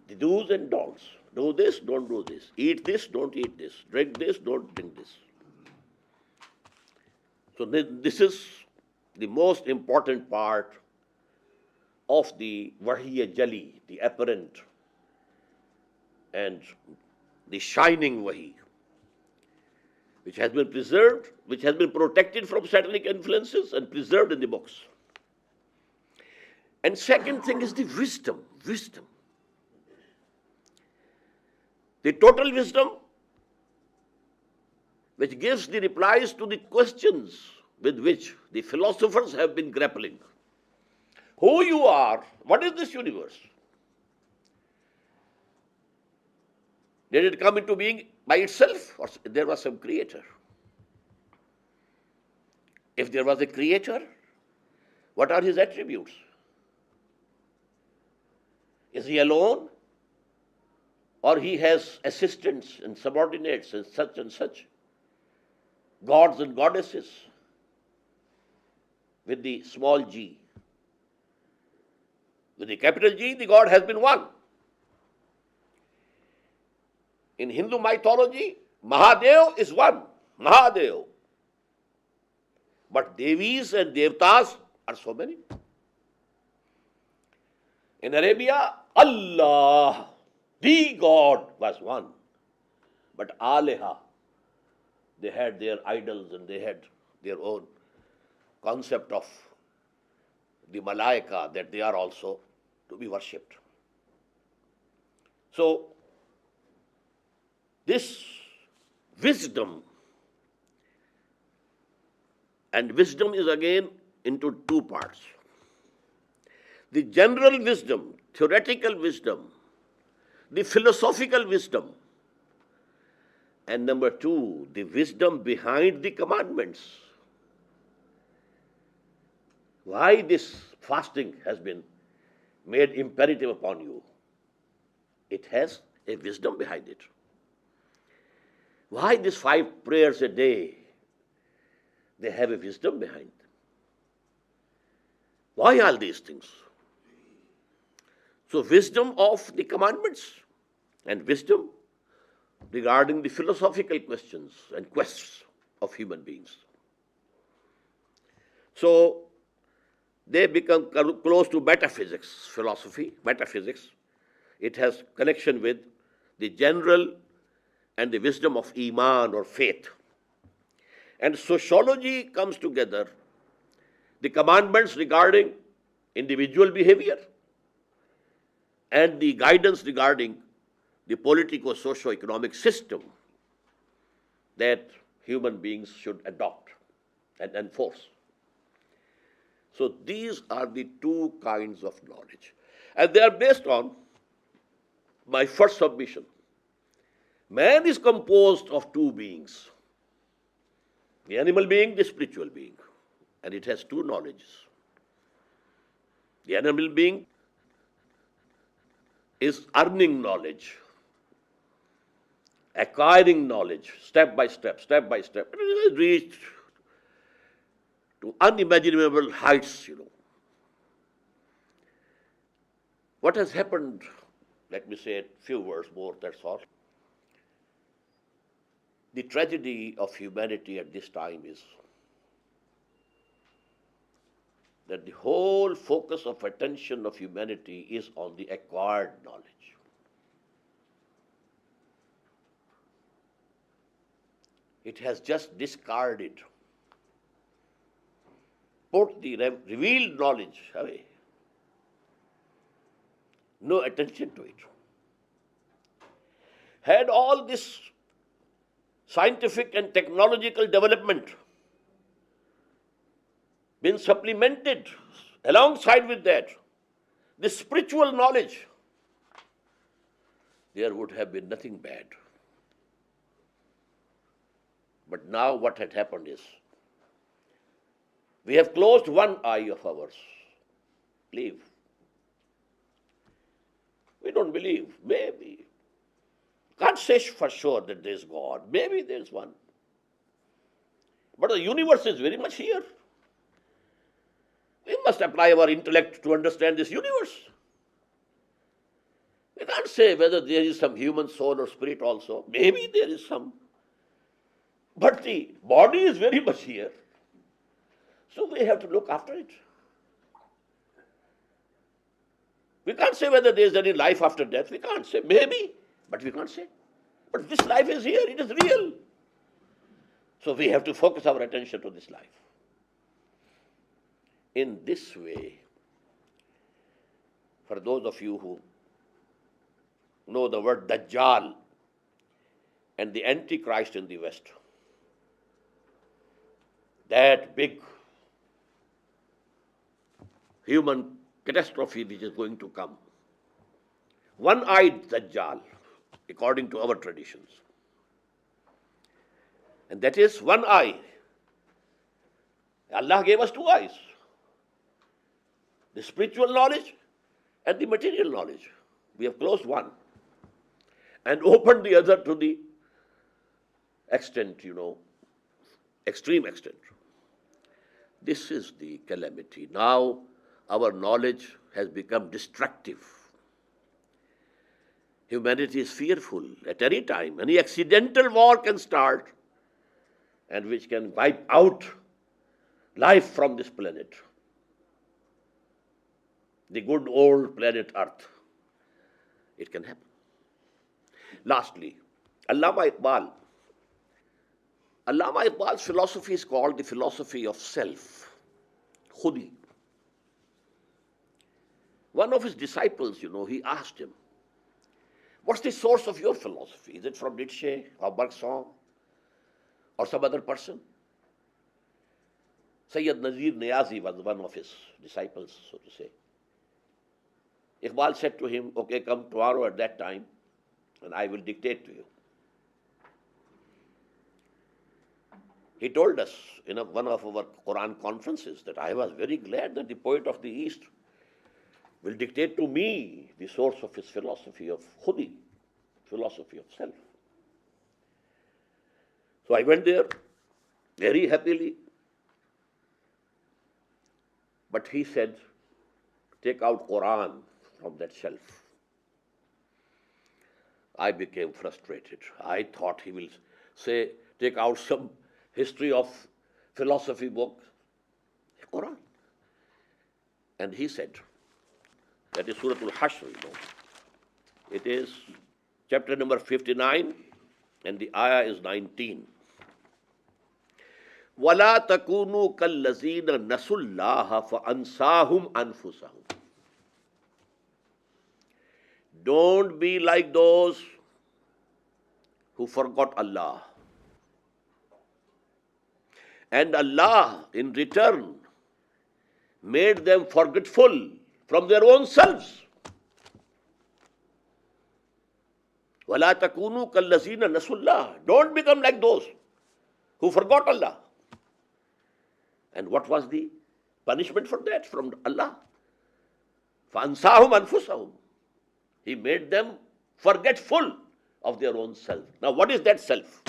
The do's and don'ts. Do this, don't do this. Eat this, don't eat this. Drink this, don't drink this. So this is the most important part of the Wahiya Jali, the apparent and the shining Wahi, which has been preserved, which has been protected from satanic influences and preserved in the books. And second thing is the wisdom. The total wisdom which gives the replies to the questions with which the philosophers have been grappling. Who you are, what is this universe? Did it come into being by itself, or there was some creator? If there was a creator, what are his attributes? Is he alone? Or he has assistants and subordinates and such, gods and goddesses with the small g. With the capital G, the God has been one. In Hindu mythology, Mahadev is one. Mahadev. But Devis and Devtas are so many. In Arabia, Allah, the God, was one. But Aleha, they had their idols and they had their own concept of the Malaika, that they are also to be worshipped. So, this wisdom, and wisdom is again into two parts. The general wisdom, theoretical wisdom, the philosophical wisdom, and number two, the wisdom behind the commandments. Why this fasting has been made imperative upon you? It has a wisdom behind it. Why these 5 prayers a day? They have a wisdom behind them. Why all these things? So wisdom of the commandments and wisdom regarding the philosophical questions and quests of human beings. So they become close to metaphysics, philosophy, metaphysics. It has connection with the general and the wisdom of Iman or faith. And sociology comes together, the commandments regarding individual behavior and the guidance regarding the politico-socio-economic system that human beings should adopt and enforce. So these are the two kinds of knowledge. And they are based on my first submission. Man is composed of two beings, the animal being, the spiritual being, and it has two knowledges. The animal being is earning knowledge, acquiring knowledge, step by step, and it has reached to unimaginable heights, What has happened, let me say a few words more, that's all. The tragedy of humanity at this time is that the whole focus of attention of humanity is on the acquired knowledge. It has just discarded, put the revealed knowledge away. No attention to it. Had all this scientific and technological development been supplemented alongside with that, the spiritual knowledge, there would have been nothing bad. But now what had happened is, we have closed one eye of ours. Believe. We don't believe. Maybe. Can't say for sure that there is God. Maybe there is one. But the universe is very much here. We must apply our intellect to understand this universe. We can't say whether there is some human soul or spirit also. Maybe there is some. But the body is very much here. So we have to look after it. We can't say whether there is any life after death. We can't say. Maybe, but we can't say. But this life is here. It is real. So we have to focus our attention to this life. In this way, for those of you who know the word Dajjal and the Antichrist in the West, that big human catastrophe which is going to come. One-eyed Dajjal, according to our traditions. And that is one eye. Allah gave us two eyes. The spiritual knowledge and the material knowledge. We have closed one and opened the other to the extent, extreme extent. This is the calamity. Now our knowledge has become destructive. Humanity is fearful at any time. Any accidental war can start and which can wipe out life from this planet. The good old planet Earth. It can happen. Lastly, Allama Iqbal's philosophy is called the philosophy of self, khudi. One of his disciples, he asked him, what's the source of your philosophy? Is it from Nietzsche or Bergson or some other person? Sayyid Nazir Niazi was one of his disciples, so to say. Iqbal said to him, okay, come tomorrow at that time and I will dictate to you. He told us in one of our Quran conferences that I was very glad that the poet of the East will dictate to me the source of his philosophy of khudi, philosophy of self. So I went there very happily. But he said, take out Quran from that shelf. I became frustrated. I thought he will say, take out some history of philosophy book, Quran. And he said, that is Surah Al-Hashr, It is chapter number 59 and the ayah is 19. وَلَا تَكُونُوا كَالَّذِينَ نَسُوا اللَّهَ فَأَنْسَاهُمْ أَنفُسَهُمْ. Don't be like those who forgot Allah. And Allah, in return, made them forgetful from their own selves. وَلَا تَكُونُوا كَالَّذِينَ نَسُوا اللَّهَ. Don't become like those who forgot Allah. And what was the punishment for that from Allah? فَأَنْسَاهُمْ أَنفُسَهُمْ. He made them forgetful of their own self. Now, what is that self?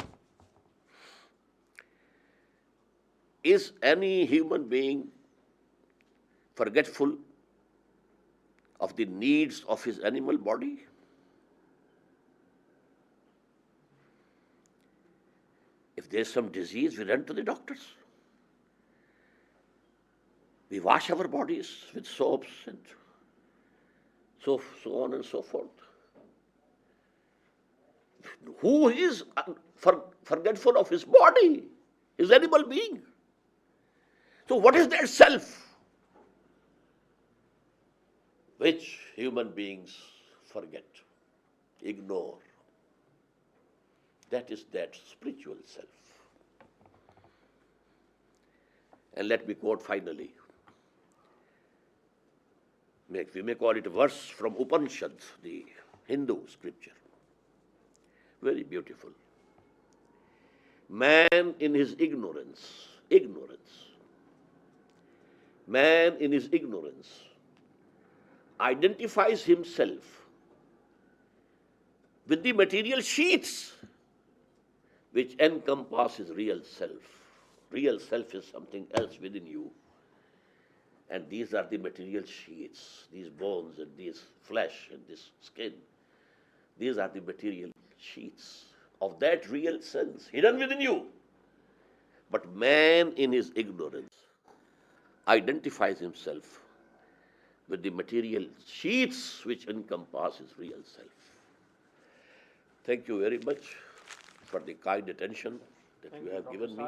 Is any human being forgetful of the needs of his animal body? If there's some disease, we run to the doctors. We wash our bodies with soaps and so on and so forth. Who is forgetful of his body, his animal being? So what is that self which human beings forget, ignore? That is that spiritual self. And let me quote finally. We may call it a verse from Upanishads, the Hindu scripture. Very beautiful. Man in his ignorance, man in his ignorance identifies himself with the material sheaths which encompass his real self. Real self is something else within you. And these are the material sheaths, these bones and this flesh and this skin. These are the material sheaths of that real sense hidden within you. But man in his ignorance identifies himself with the material sheaths which encompass his real self. Thank you very much for the kind attention that you have given me.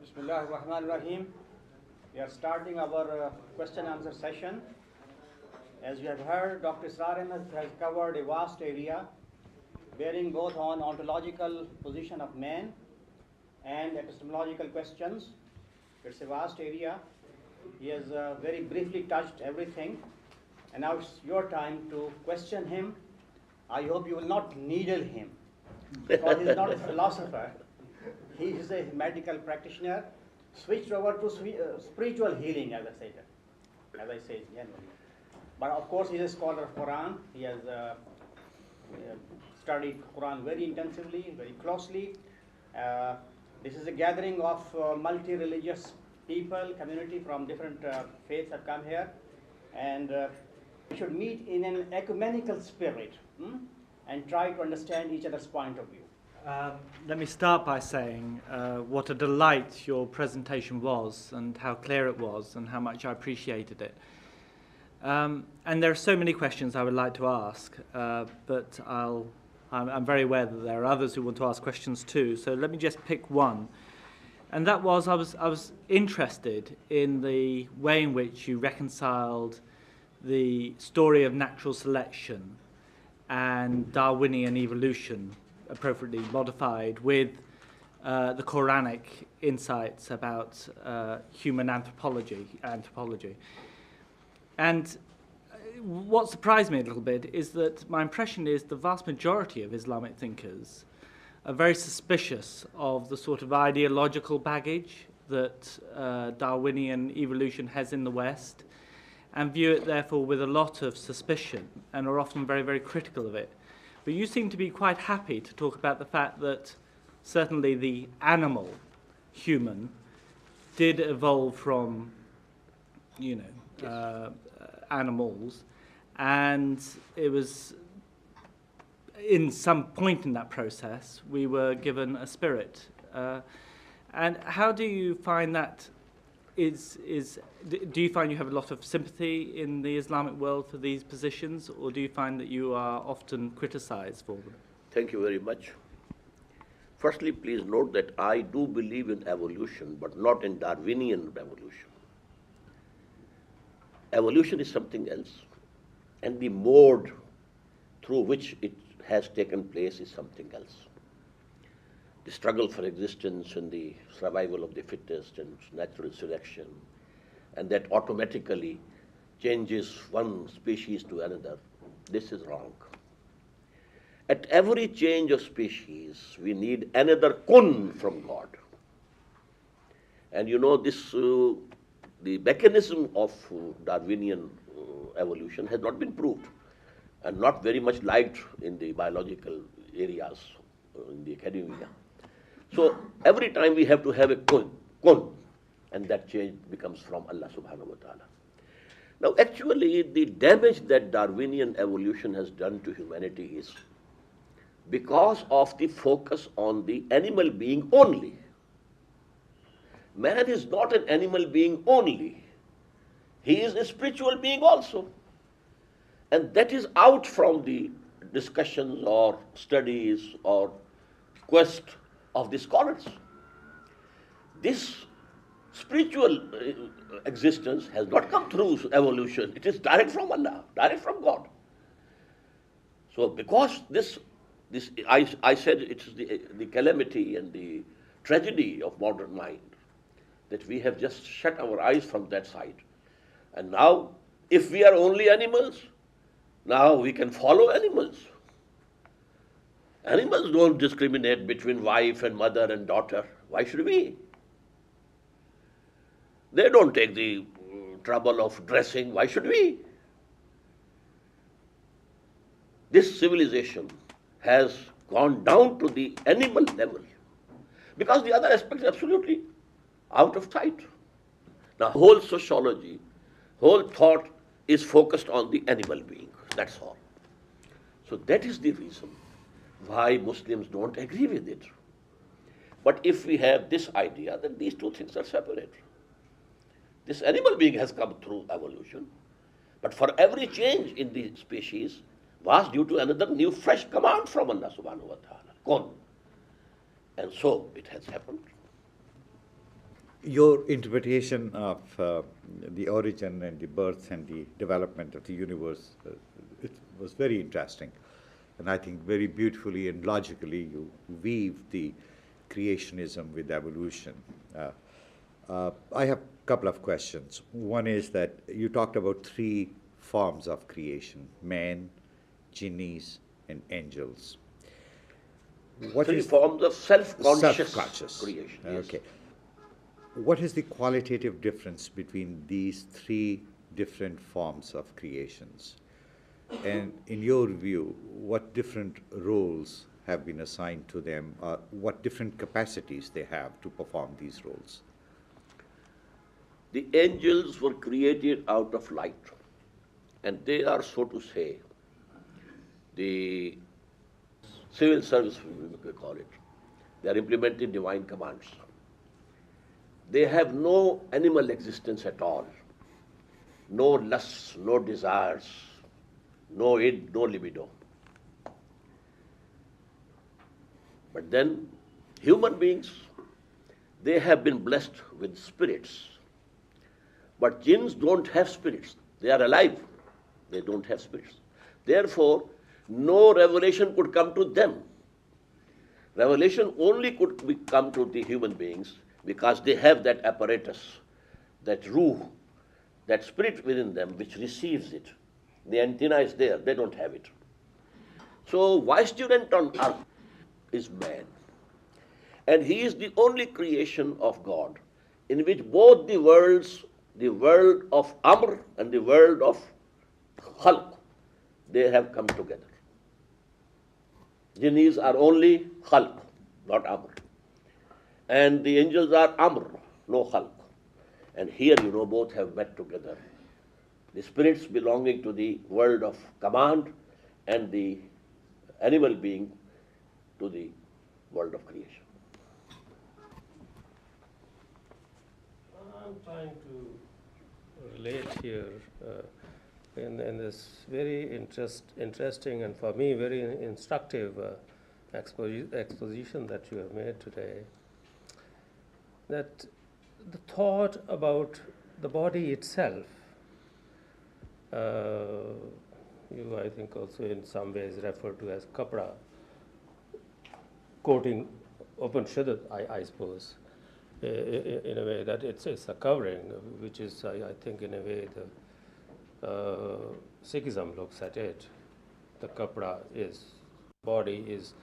Bismillah ar-Rahman ar-Rahim. We are starting our question answer session. As you have heard, Dr. Israr Ahmad has covered a vast area bearing both on ontological position of man and epistemological questions. It's a vast area. He has very briefly touched everything. And now it's your time to question him. I hope you will not needle him, because he's not a philosopher. He is a medical practitioner, switched over to spiritual healing, as I say generally. But of course, he is a scholar of Quran. He has studied Quran very intensively, very closely. This is a gathering of multi-religious people, community from different faiths have come here, and we should meet in an ecumenical spirit and try to understand each other's point of view. Let me start by saying what a delight your presentation was, and how clear it was, and how much I appreciated it. And there are so many questions I would like to ask, but I'm very aware that there are others who want to ask questions too. So let me just pick one, and that was I was interested in the way in which you reconciled the story of natural selection and Darwinian evolution, appropriately modified, with the Quranic insights about human anthropology. And what surprised me a little bit is that my impression is the vast majority of Islamic thinkers are very suspicious of the sort of ideological baggage that Darwinian evolution has in the West, and view it therefore with a lot of suspicion, and are often very, very critical of it. But you seem to be quite happy to talk about the fact that certainly the animal, human, did evolve from, animals, and it was in some point in that process we were given a spirit. And how do you find that? Do you find you have a lot of sympathy in the Islamic world for these positions, or do you find that you are often criticized for them? Thank you very much. Firstly, please note that I do believe in evolution, but not in Darwinian evolution. Evolution is something else, and the mode through which it has taken place is something else. The struggle for existence and the survival of the fittest and natural selection, and that automatically changes one species to another, this is wrong. At every change of species, we need another kun from God. And you know, the mechanism of Darwinian evolution has not been proved and not very much liked in the biological areas, in the academia. So every time we have to have a kun, and that change becomes from Allah subhanahu wa ta'ala. Now actually the damage that Darwinian evolution has done to humanity is because of the focus on the animal being only. Man is not an animal being only. He is a spiritual being also. And that is out from the discussions or studies or quest of the scholars. This spiritual existence has not come through evolution. It is direct from Allah, direct from God. So because I said it is the calamity and the tragedy of modern mind that we have just shut our eyes from that side. And now, if we are only animals, now we can follow animals. Animals don't discriminate between wife and mother and daughter. Why should we? They don't take the trouble of dressing. Why should we? This civilization has gone down to the animal level because the other aspects are absolutely out of sight. Now, whole sociology, whole thought is focused on the animal being. That's all. So that is the reason why Muslims don't agree with it. But if we have this idea, then these two things are separate. This animal being has come through evolution, but for every change in the species was due to another new fresh command from Allah subhanahu wa ta'ala. Kun. And so it has happened. Your interpretation of the origin and the birth and the development of the universe, it was very interesting. And I think very beautifully and logically you weave the creationism with evolution. I have a couple of questions. One is that you talked about three forms of creation: man, jinnis, and angels. Three forms of self-conscious creation. Yes. Okay. What is the qualitative difference between these three different forms of creations? And in your view, what different roles have been assigned to them, or what different capacities they have to perform these roles? The angels were created out of light, and they are, so to say, the civil service, we call it. They are implementing divine commands. They have no animal existence at all, no lusts, no desires, no id, no libido. But then human beings, they have been blessed with spirits. But jinns don't have spirits. They are alive. They don't have spirits. Therefore, no revelation could come to them. Revelation only could come to the human beings because they have that apparatus, that ruh, that spirit within them which receives it. The antenna is there, they don't have it. So vicegerent on earth is man. And he is the only creation of God in which both the worlds, the world of Amr and the world of Khalq, they have come together. Jinnis are only Khalq, not Amr. And the angels are Amr, no Khalq. And here, you know, both have met together. The spirits belonging to the world of command and the animal being to the world of creation. I'm trying to relate here in this very interesting and for me very instructive exposition that you have made today, that the thought about the body itself, you I think also in some ways refer to as kapra, quoting Upanishad, I suppose, in a way that it's a covering, which is, I think, in a way the Sikhism looks at it. The kapra is, body is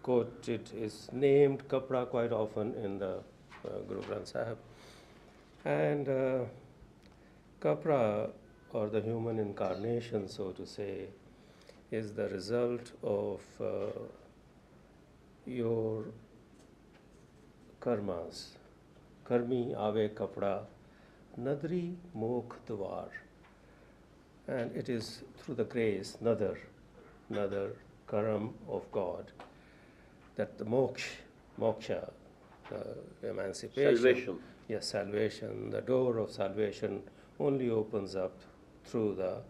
quoted, is named kapra quite often in the Guru Granth Sahib. And kapra, or the human incarnation, so to say, is the result of your karmas. Karmi ave kapra, nadri mokh dwar. And it is through the grace, nadar, karam of God, that the moksha, the emancipation, Salvation. Yes, salvation, the door of salvation only opens up through the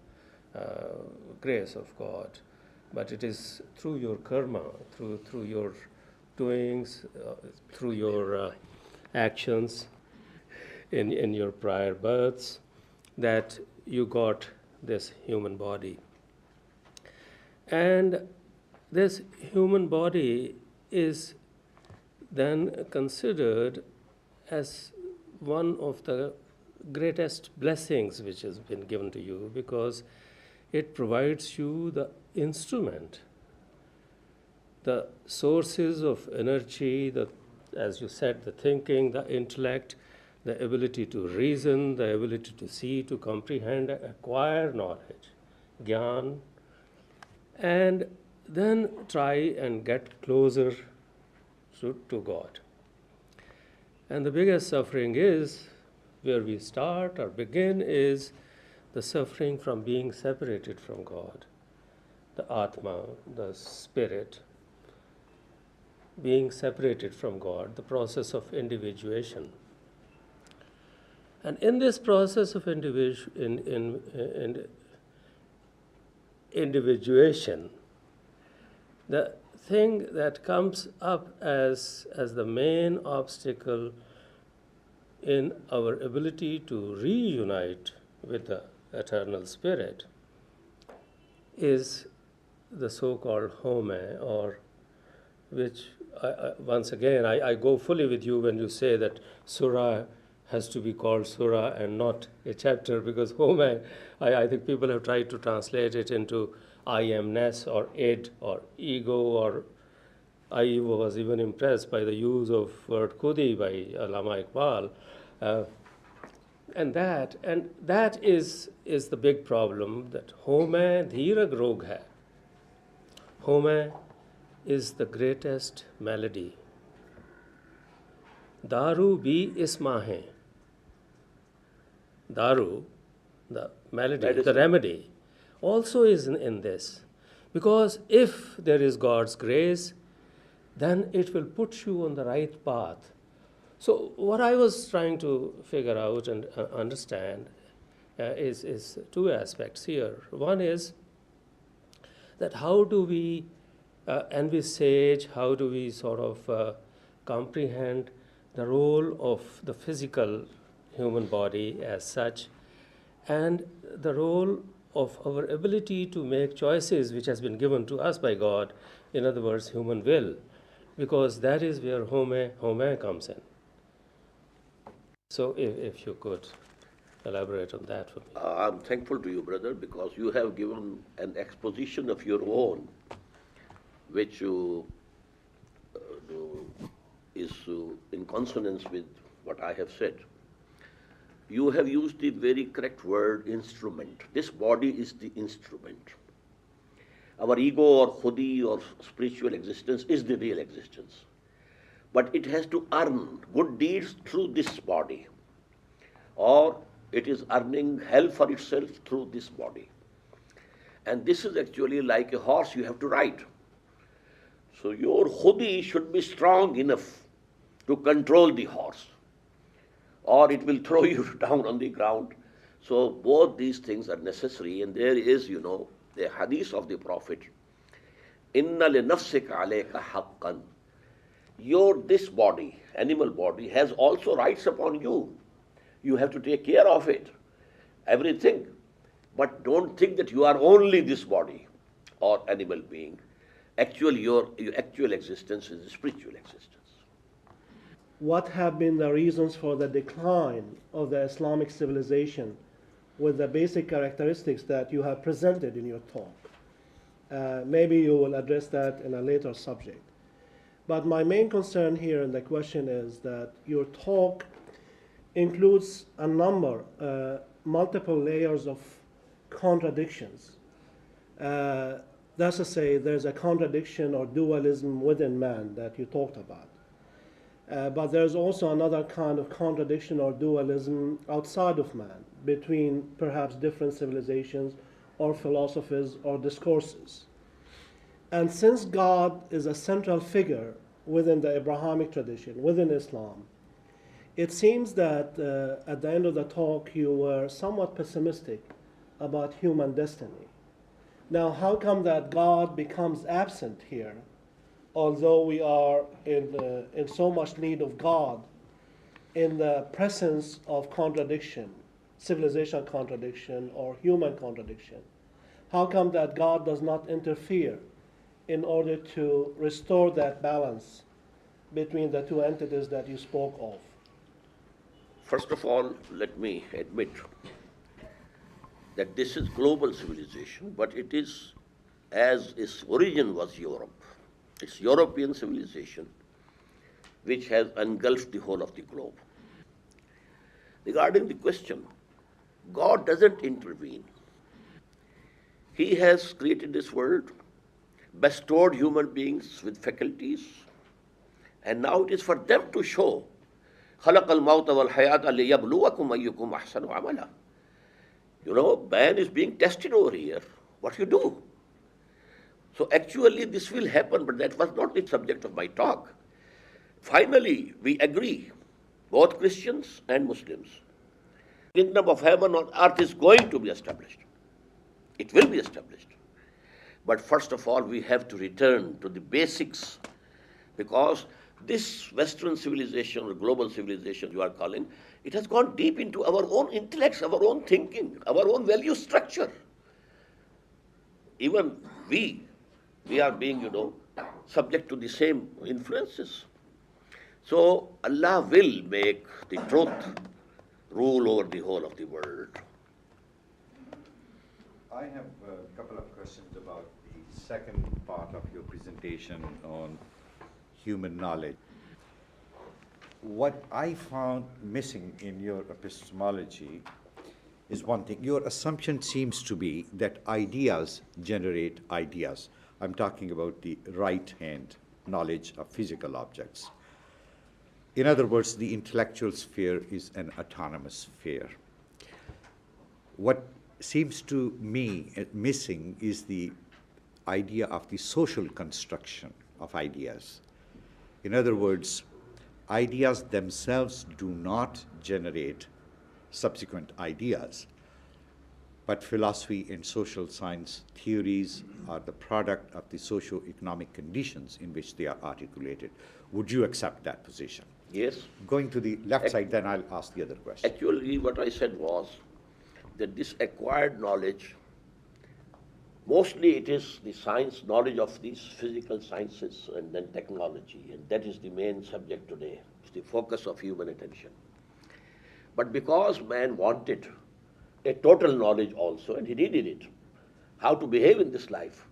grace of God. But it is through your karma, through your doings, through your actions in your prior births, that you got this human body. And this human body is then considered as one of the greatest blessings which has been given to you, because it provides you the instrument, the sources of energy, as you said, the thinking, the intellect, the ability to reason, the ability to see, to comprehend, acquire knowledge, gyan, and then try and get closer to God. And the biggest suffering is, where we start or begin, is the suffering from being separated from God, the Atma, the spirit, being separated from God, the process of individuation. And in this process of individuation, the thing that comes up as the main obstacle in our ability to reunite with the eternal spirit is the so-called home, or which, once again, I go fully with you when you say that surah has to be called surah and not a chapter, because home, I think people have tried to translate it into I amness or id or ego, or I was even impressed by the use of word khudi by Allama Iqbal. And that is the big problem, that home dhirag rog hai. Home is the greatest malady. Daru bhi isma hai. Daru, the malady, the remedy, also is in this. Because if there is God's grace, then it will put you on the right path. So what I was trying to figure out and understand is two aspects here. One is that how do we envisage, how do we sort of comprehend the role of the physical human body as such, and the role of our ability to make choices which has been given to us by God, in other words, human will, because that is where home comes in. So if you could elaborate on that for me. I'm thankful to you, brother, because you have given an exposition of your own, which is in consonance with what I have said. You have used the very correct word, instrument. This body is the instrument. Our ego or khudi or spiritual existence is the real existence. But it has to earn good deeds through this body, or it is earning hell for itself through this body. And this is actually like a horse you have to ride. So your khudi should be strong enough to control the horse, or it will throw you down on the ground. So both these things are necessary, and there is, the hadith of the Prophet, Inna li nafsika alayka haqqan. This body, animal body, has also rights upon you. You have to take care of it, everything. But don't think that you are only this body or animal being. Actually, your actual existence is a spiritual existence. What have been the reasons for the decline of the Islamic civilization with the basic characteristics that you have presented in your talk? Maybe you will address that in a later subject. But my main concern here in the question is that your talk includes a number, multiple layers of contradictions. That's to say, there's a contradiction or dualism within man that you talked about. But there's also another kind of contradiction or dualism outside of man, between perhaps different civilizations or philosophies or discourses. And since God is a central figure within the Abrahamic tradition, within Islam, it seems that at the end of the talk you were somewhat pessimistic about human destiny. Now, how come that God becomes absent here, although we are in so much need of God in the presence of contradiction, civilizational contradiction or human contradiction? How come that God does not interfere in order to restore that balance between the two entities that you spoke of? First of all, let me admit that this is global civilization, but it is, as its origin was Europe. It's European civilization which has engulfed the whole of the globe. Regarding the question, God doesn't intervene. He has created this world, bestowed human beings with faculties, and now it is for them to show خَلَقَ الْمَوْتَ وَالْحَيَاةَ لِيَبْلُوَكُمْ أَيُّكُمْ أَحْسَنُ عَمَلًا. Man is being tested over here. What you do? So actually this will happen, but that was not the subject of my talk. Finally, we agree, both Christians and Muslims, the kingdom of heaven on earth is going to be established. It will be established. But first of all, we have to return to the basics, because this Western civilization or global civilization you are calling, it has gone deep into our own intellects, our own thinking, our own value structure. Even we are being, subject to the same influences. So Allah will make the truth rule over the whole of the world. I have a couple of questions about the second part of your presentation on human knowledge. What I found missing in your epistemology is one thing. Your assumption seems to be that ideas generate ideas. I'm talking about the right-hand knowledge of physical objects. In other words, the intellectual sphere is an autonomous sphere. What seems to me missing is the idea of the social construction of ideas. In other words, ideas themselves do not generate subsequent ideas, but philosophy and social science theories are the product of the socio-economic conditions in which they are articulated. Would you accept that position? Yes. Going to the left side, then I'll ask the other question. Actually, what I said was that this acquired knowledge, mostly it is the science, knowledge of these physical sciences and then technology, and that is the main subject today. It's the focus of human attention. But because man wanted a total knowledge also, and he needed it, how to behave in this life,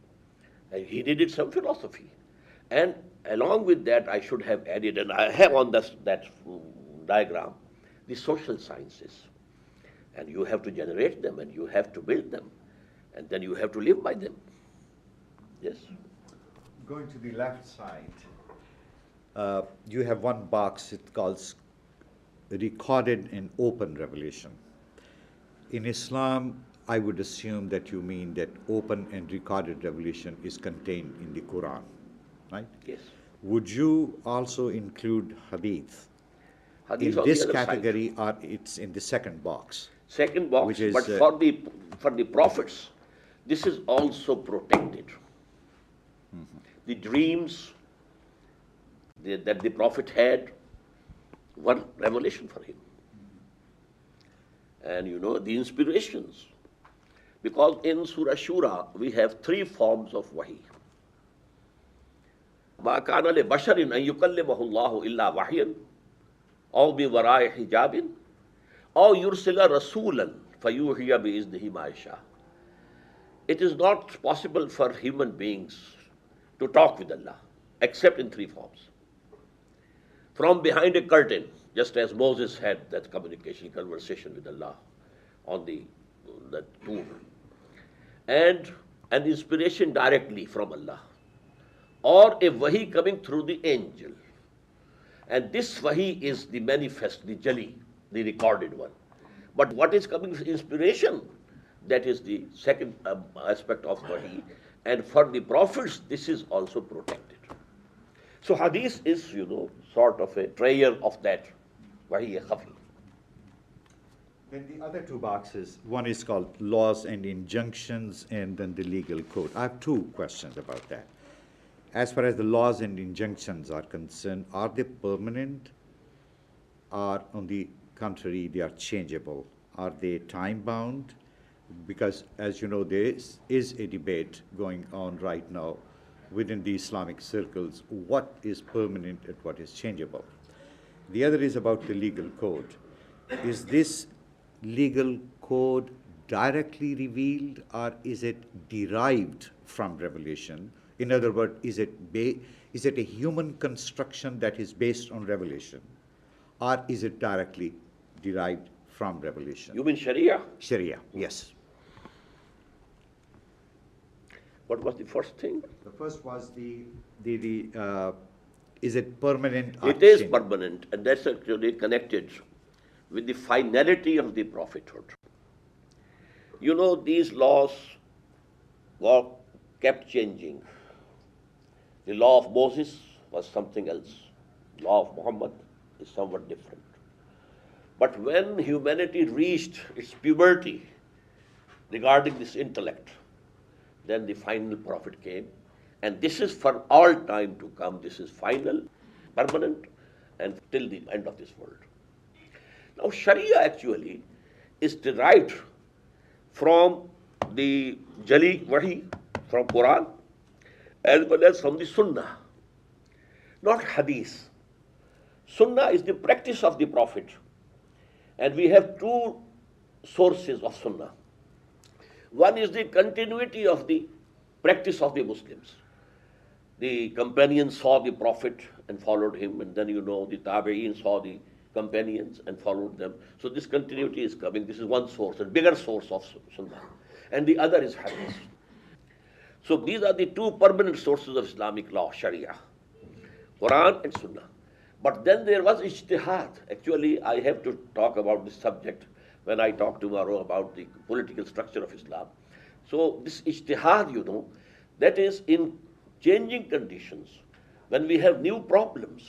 and he needed some philosophy. And along with that, I should have added, and I have on that diagram, the social sciences. And you have to generate them, and you have to build them, and then you have to live by them. Yes? Going to the left side, you have one box, it calls recorded and open revelation. In Islam, I would assume that you mean that open and recorded revelation is contained in the Quran, right? Yes. Would you also include hadith? Hadith In on this the other category, side. or it's in the second box? Second box, Which is, but for the prophets, this is also protected. Mm-hmm. the dreams that the Prophet had were revelation for him. And the inspirations. Because in Surah Shura, we have 3 forms of wahi. مَا كَانَ لِبَشَرٍ أَن يُكَلِّمَهُ اللَّهُ إِلَّا وَحْيًا أَوْ بِوَرَاءِ حِجَابٍ أَوْ يُرْسِلَ رَسُولًا فَيُوحِيَ بِإِذْنِهِ مَا يَشَاءُ. It is not possible for human beings to talk with Allah, except in 3 forms. From behind a curtain, just as Moses had that conversation with Allah on that tour, and an inspiration directly from Allah, or a wahi coming through the angel. And this wahi is the manifest, the jali, the recorded one. But what is coming as inspiration? That is the second aspect of wahi. And for the prophets, this is also protected. So hadith is, sort of a trayer of that wahi khafi. Then the other 2 boxes, one is called laws and injunctions, and then the legal code. I have 2 questions about that. As far as the laws and injunctions are concerned, are they permanent, or on the contrary, they are changeable? Are they time-bound? Because, as you know, there is a debate going on right now within the Islamic circles, what is permanent and what is changeable. The other is about the legal code. Is this legal code directly revealed, or is it derived from revelation? In other words, is it a human construction that is based on revelation, or is it directly derived from revelation? You mean Sharia? Sharia, yes. What was the first thing? The first was is it permanent or It is changeable? permanent, and that's actually connected with the finality of the prophethood. These laws were kept changing. The law of Moses was something else. The law of Muhammad is somewhat different. But when humanity reached its puberty regarding this intellect, then the final prophet came. And this is for all time to come. This is final, permanent, and till the end of this world. Now, Sharia actually is derived from the Jali Wahi, from Quran, as well as from the Sunnah, not Hadith. Sunnah is the practice of the Prophet. And we have 2 sources of Sunnah. One is the continuity of the practice of the Muslims. The companions saw the Prophet and followed him, and then the Tabi'een saw the companions and followed them. So this continuity is coming. This is one source, a bigger source of Sunnah. And the other is Hadith. So these are the 2 permanent sources of Islamic law, Sharia, Quran and Sunnah. But then there was ijtihad. Actually, I have to talk about this subject when I talk tomorrow about the political structure of Islam. So this ijtihad, that is in changing conditions. When we have new problems,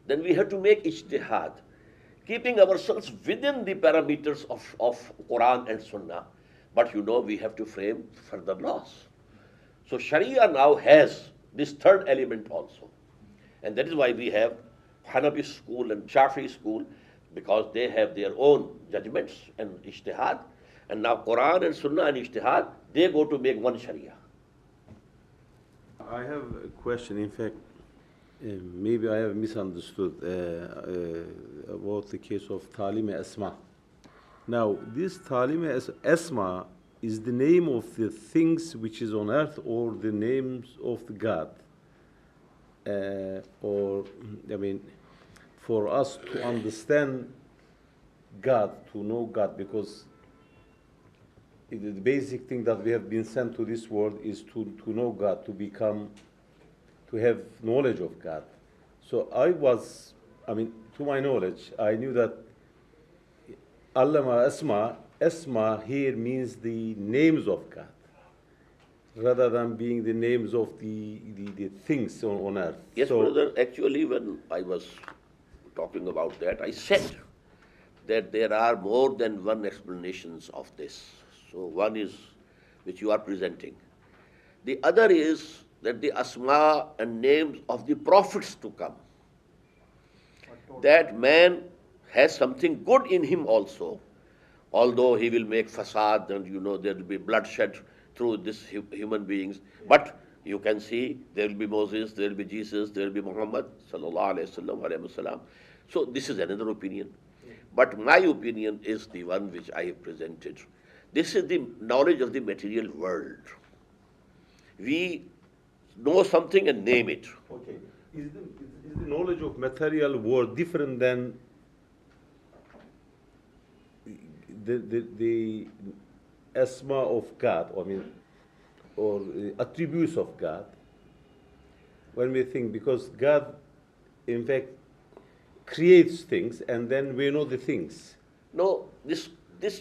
then we have to make ijtihad, keeping ourselves within the parameters of Quran and Sunnah. But we have to frame further laws. So Sharia now has this third element also. And that is why we have Hanafi school and Shafi school, because they have their own judgments and ijtihad. And now Quran and Sunnah and ijtihad, they go to make one Sharia. I have a question. In fact, maybe I have misunderstood about the case of Talim Asma. Now, this Talim Asma is the name of the things which is on earth, or the names of the God? For us to understand God, to know God, because the basic thing that we have been sent to this world is to know God, to have knowledge of God. So to my knowledge, I knew that Allama Asma here means the names of God, rather than being the names of the things on earth. Yes, brother, actually when I was talking about that, I said that there are more than one explanations of this. So one is which you are presenting. The other is that the asma and names of the prophets to come, that man has something good in him also, although he will make fasad and there will be bloodshed through this human beings. But you can see there will be Moses, there will be Jesus, there will be Muhammad sallallahu alaihi wasallam. So this is another opinion. But my opinion is the one which I have presented. This is the knowledge of the material world. We know something and name it. Okay. Is the knowledge of material world different than the asma of God, or attributes of God? When we think, because God, in fact, creates things, and then we know the things. No, this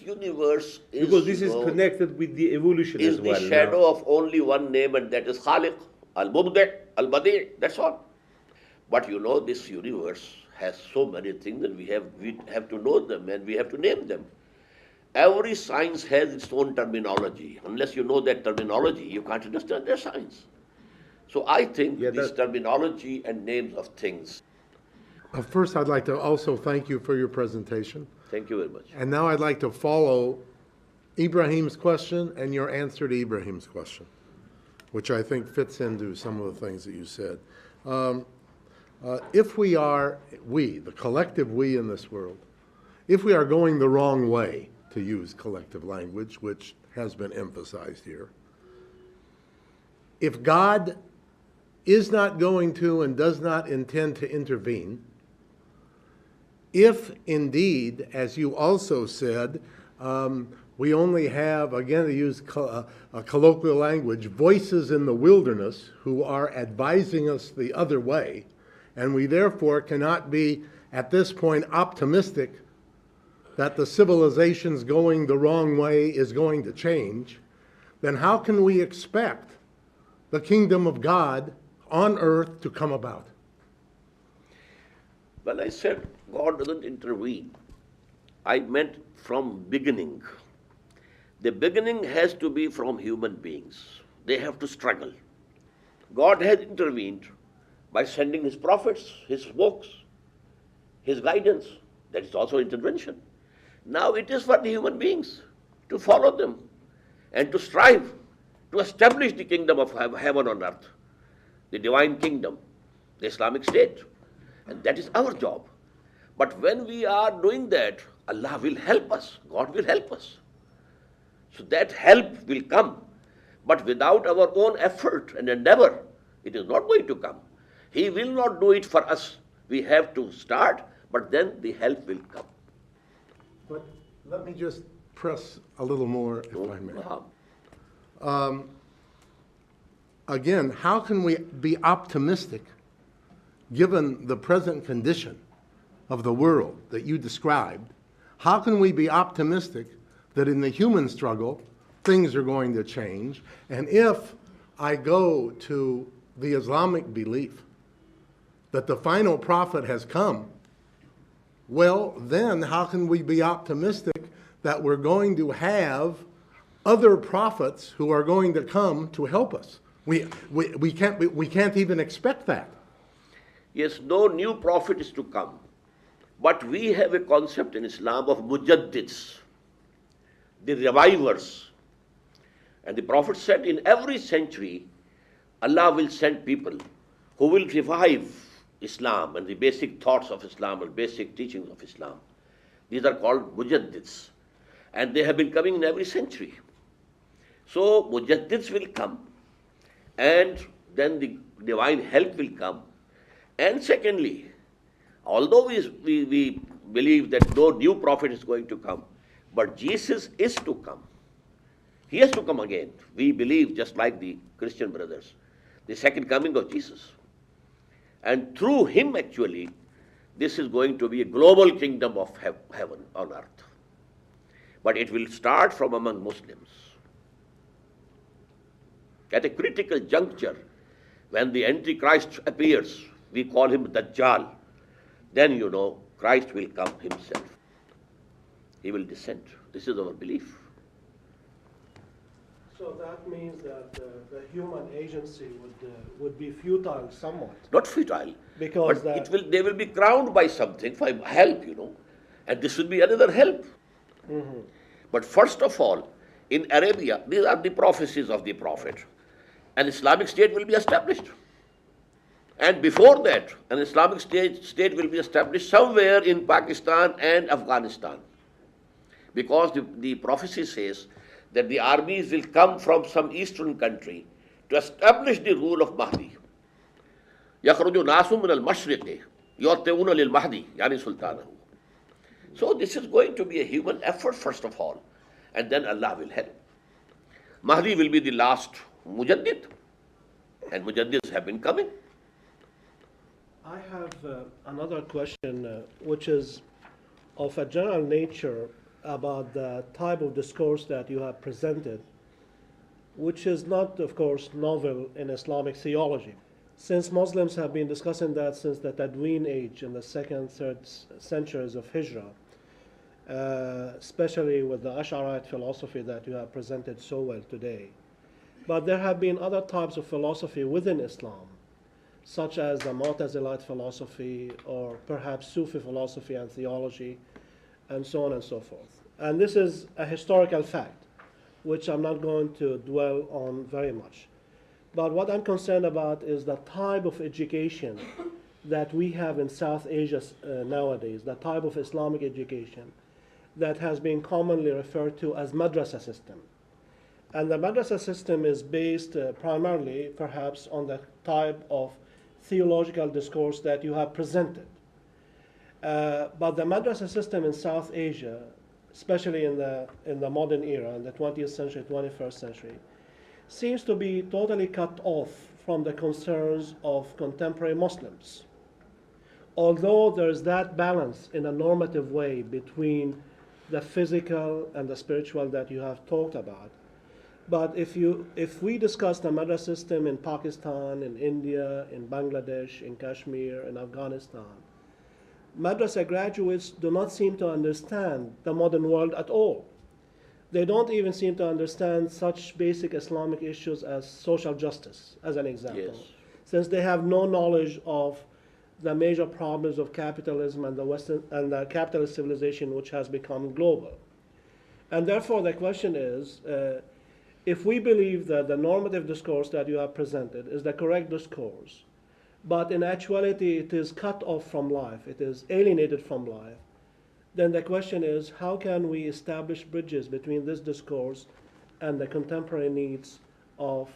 universe is, because this is connected with the evolution is as well. the shadow of only one name, and that is Khaliq, Al-Mubdi', Al-Badi', that's all. But this universe has so many things that we have to know them and we have to name them. Every science has its own terminology. Unless you know that terminology, you can't understand their science. So I think this terminology and names of things. First, I'd like to also thank you for your presentation. Thank you very much. And now I'd like to follow Ibrahim's question and your answer to Ibrahim's question, which I think fits into some of the things that you said. If we, the collective we in this world, if we are going the wrong way, to use collective language, which has been emphasized here, if God is not going to and does not intend to intervene, if indeed, as you also said, we only have, again to use a colloquial language, voices in the wilderness who are advising us the other way, and we therefore cannot be, at this point, optimistic that the civilization's going the wrong way is going to change, then how can we expect the kingdom of God on earth to come about? Well, I said God doesn't intervene. I meant from beginning. The beginning has to be from human beings. They have to struggle. God has intervened by sending his prophets, his books, his guidance. That is also intervention. Now it is for the human beings to follow them and to strive to establish the kingdom of heaven on earth, the divine kingdom, the Islamic State. And that is our job. But when we are doing that, Allah will help us. God will help us. So that help will come. But without our own effort and endeavor, it is not going to come. He will not do it for us. We have to start, but then the help will come. But let me just press a little more, if I may. Again, how can we be optimistic given the present condition of the world that you described? How can we be optimistic that in the human struggle things are going to change? And if I go to the Islamic belief that the final prophet has come, well, then how can we be optimistic that we're going to have other prophets who are going to come to help us? We can't even expect that. Yes, no new prophet is to come. But we have a concept in Islam of mujaddids, the revivers. And the Prophet said in every century, Allah will send people who will revive Islam and the basic thoughts of Islam and basic teachings of Islam. These are called mujaddids. And they have been coming in every century. So mujaddids will come, and then the divine help will come. And secondly, although we believe that no new prophet is going to come, but Jesus is to come. He has to come again. We believe, just like the Christian brothers, the second coming of Jesus. And through him, actually, this is going to be a global kingdom of heaven on earth. But it will start from among Muslims. At a critical juncture, when the Antichrist appears, we call him Dajjal, then Christ will come himself. He will descend. This is our belief. So that means that the human agency would be futile somewhat. Not futile, Because but they will be crowned by something for help, and this will be another help. Mm-hmm. But first of all, in Arabia, these are the prophecies of the Prophet. An Islamic state will be established. And before that, an Islamic state will be established somewhere in Pakistan and Afghanistan. Because the prophecy says that the armies will come from some eastern country to establish the rule of Mahdi. يَخْرُجُ نَاسٌ مِنَ الْمَشْرِقِ يُعْتِئُونَ لِلْمَهْدِي يعني سُلْطَانَهُ. So this is going to be a human effort first of all, and then Allah will help. Mahdi will be the last Mujaddid, and Mujaddids have been coming. I have another question, which is of a general nature about the type of discourse that you have presented, which is not, of course, novel in Islamic theology. Since Muslims have been discussing that since the Tadween age in the 2nd, 3rd centuries of Hijrah, especially with the Ash'arite philosophy that you have presented so well today. But there have been other types of philosophy within Islam, such as the Mu'tazilite philosophy or perhaps Sufi philosophy and theology, and so on and so forth. And this is a historical fact, which I'm not going to dwell on very much. But what I'm concerned about is the type of education that we have in South Asia nowadays, the type of Islamic education that has been commonly referred to as madrasa system. And the madrasa system is based primarily, perhaps, on the type of theological discourse that you have presented. But the madrasa system in South Asia, especially in the modern era, in the 20th century, 21st century, seems to be totally cut off from the concerns of contemporary Muslims. Although there is that balance in a normative way between the physical and the spiritual that you have talked about. But if we discuss the madrasa system in Pakistan, in India, in Bangladesh, in Kashmir, in Afghanistan, madrasa graduates do not seem to understand the modern world at all. They don't even seem to understand such basic Islamic issues as social justice, as an example, Yes. since they have no knowledge of the major problems of capitalism and the capitalist civilization, which has become global. And therefore, the question is, if we believe that the normative discourse that you have presented is the correct discourse, but in actuality it is cut off from life, it is alienated from life, then the question is, how can we establish bridges between this discourse and the contemporary needs of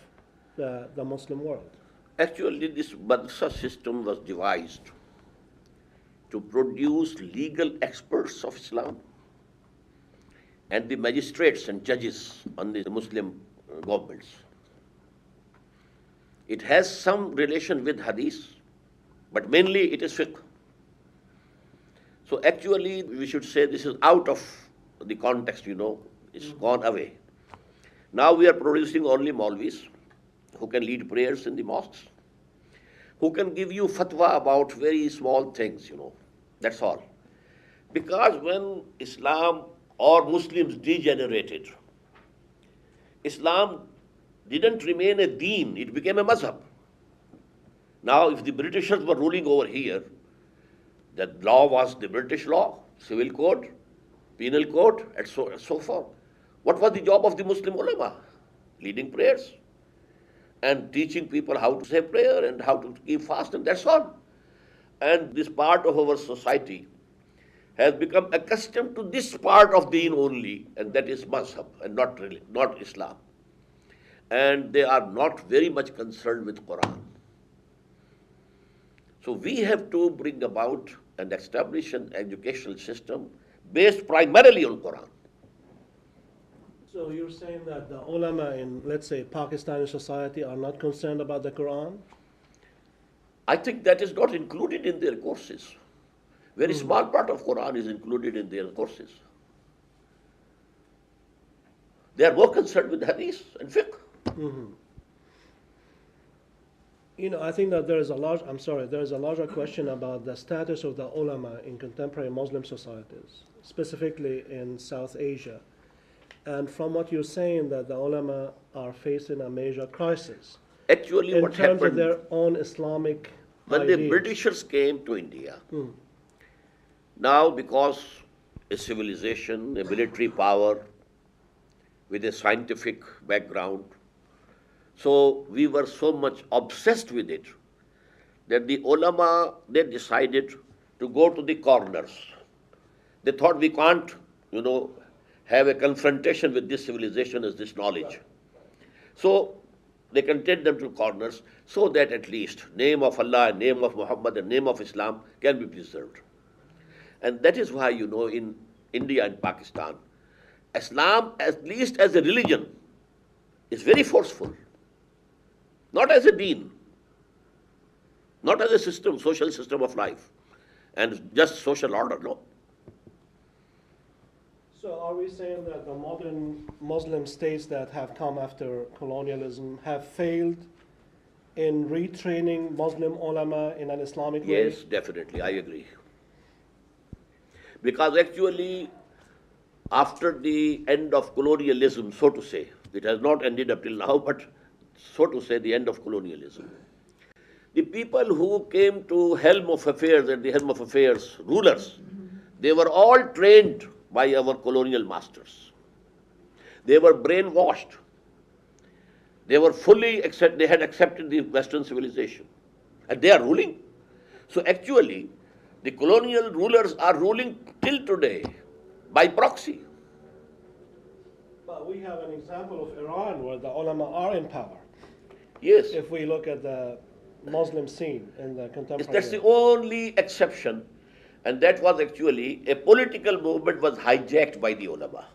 the Muslim world? Actually, this madrasa system was devised to produce legal experts of Islam and the magistrates and judges on the Muslim governments. It has some relation with hadith, but mainly it is fiqh. So actually, we should say this is out of the context, it's gone away. Now we are producing only Maulvis who can lead prayers in the mosques, who can give you fatwa about very small things, that's all. Because when Islam or Muslims degenerated, Islam didn't remain a deen, it became a mazhab. Now, if the Britishers were ruling over here, the law was the British law, civil code, penal code, and so forth. What was the job of the Muslim ulama? Leading prayers and teaching people how to say prayer and how to keep fast, and that's all. And this part of our society has become accustomed to this part of deen only, and that is mazhab, and not Islam. And they are not very much concerned with Quran. So we have to bring about and establish an educational system based primarily on Quran. So you're saying that the ulama in, let's say, Pakistani society are not concerned about the Quran? I think that is not included in their courses. Very small part of Quran is included in their courses. They are more concerned with hadith and fiqh. Mm-hmm. I think that there is a larger question about the status of the ulama in contemporary Muslim societies, specifically in South Asia. And from what you're saying, that the ulama are facing a major crisis Actually, in what terms of happened their own Islamic when ideas. the Britishers came to India, now because a civilization, a military power with a scientific background, so we were so much obsessed with it that the ulama, they decided to go to the corners. They thought we can't, have a confrontation with this civilization as this knowledge. So they can take them to corners so that at least name of Allah, name of Muhammad, and name of Islam can be preserved. And that is why, in India and Pakistan, Islam, at least as a religion, is very forceful. Not as a deen, not as a system, social system of life, and just social order, no. So are we saying that the modern Muslim states that have come after colonialism have failed in retraining Muslim ulama in an Islamic way? Yes, definitely, I agree. Because actually, after the end of colonialism, so to say, it has not ended up till now, but so to say, the end of colonialism, the people who came to helm of affairs, at the helm of affairs, rulers, they were all trained by our colonial masters. They were brainwashed. They were they had accepted the Western civilization. And they are ruling. So actually, the colonial rulers are ruling till today by proxy. But we have an example of Iran where the ulama are in power. Yes. If we look at the Muslim scene in the contemporary. That's the only exception. And that was actually a political movement was hijacked by the ulama.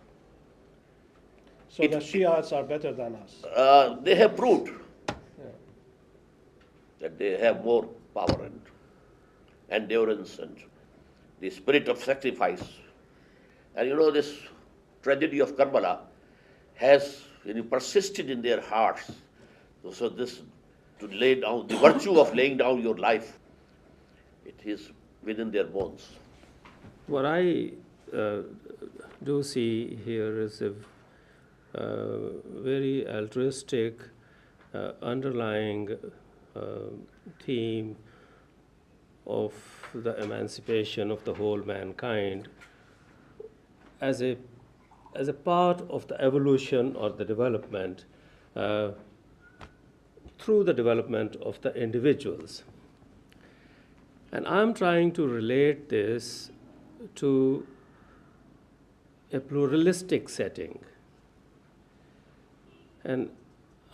So the Shiites are better than us. They have proved that they have more power and endurance and the spirit of sacrifice. And this tragedy of Karbala has persisted in their hearts. So this, to lay down, the virtue of laying down your life, it is within their bones. What I do see here is a very altruistic underlying theme of the emancipation of the whole mankind as a part of the evolution or the development through the development of the individuals. And I'm trying to relate this to a pluralistic setting. And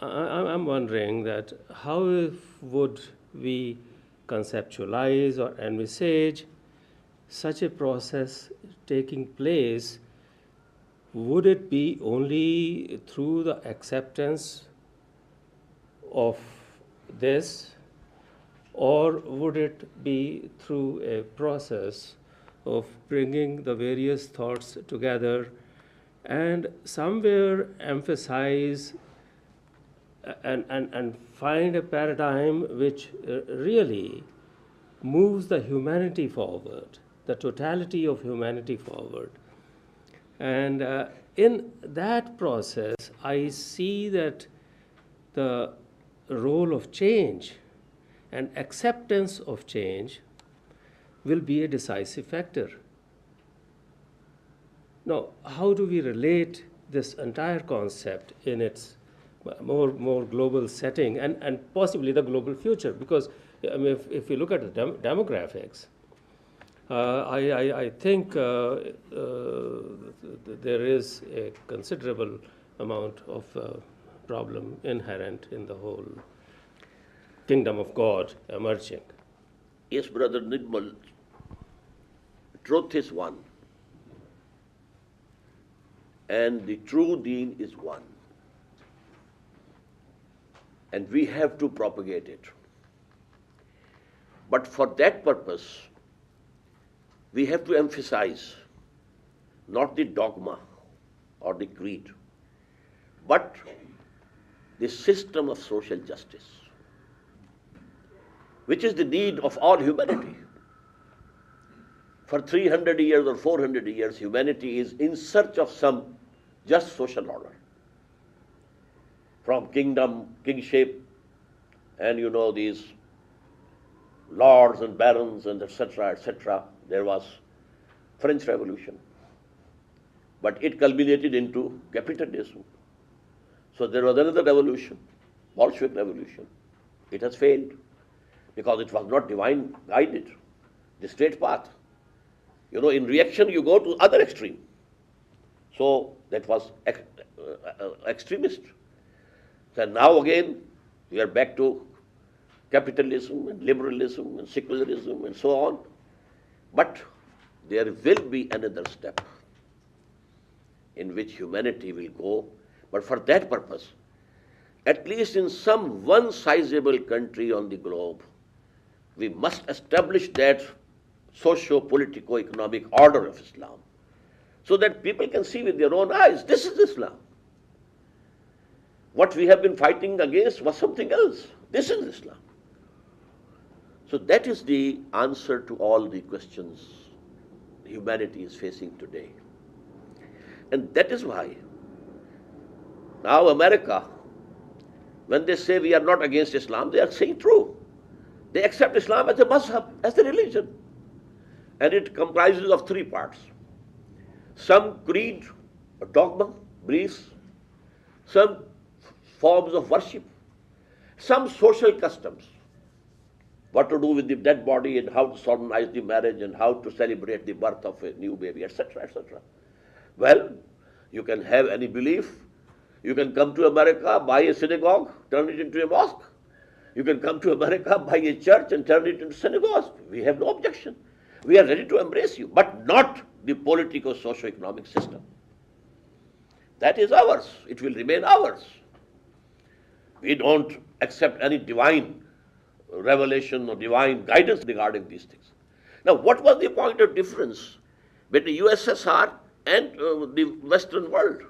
I'm wondering that how would we conceptualize or envisage such a process taking place? Would it be only through the acceptance of this, or would it be through a process of bringing the various thoughts together and somewhere emphasize and find a paradigm which really moves the humanity forward, the totality of humanity forward? And in that process, I see that the role of change and acceptance of change will be a decisive factor. Now, how do we relate this entire concept in its more global setting and possibly the global future? Because if you look at the demographics, I think there is a considerable amount of problem inherent in the whole kingdom of God emerging. Yes, Brother Nidmal, truth is one. And the true deen is one. And we have to propagate it. But for that purpose, we have to emphasize not the dogma or the creed, but the system of social justice, which is the need of all humanity. For 300 years or 400 years, humanity is in search of some just social order. From kingdom, kingship, and these lords and barons and etc., there was French Revolution. But it culminated into capitalism. So there was another revolution, Bolshevik Revolution. It has failed because it was not divine guided, the straight path. In reaction you go to other extreme. So that was extremist. So now again we are back to capitalism and liberalism and secularism and so on. But there will be another step in which humanity will go. But for that purpose, at least in some one sizable country on the globe, we must establish that socio-politico-economic order of Islam so that people can see with their own eyes, this is Islam. What we have been fighting against was something else. This is Islam. So that is the answer to all the questions humanity is facing today. And that is why now America, when they say we are not against Islam, they are saying true. They accept Islam as a mazhab, as a religion. And it comprises of three parts. Some creed, or dogma, beliefs, some forms of worship, some social customs, what to do with the dead body and how to solemnize the marriage and how to celebrate the birth of a new baby, etc., etc. Well, you can have any belief. You can come to America, buy a synagogue, turn it into a mosque. You can come to America, buy a church and turn it into synagogues. We have no objection. We are ready to embrace you, but not the political socio-economic system. That is ours. It will remain ours. We don't accept any divine revelation or divine guidance regarding these things. Now, what was the point of difference between USSR and the Western world?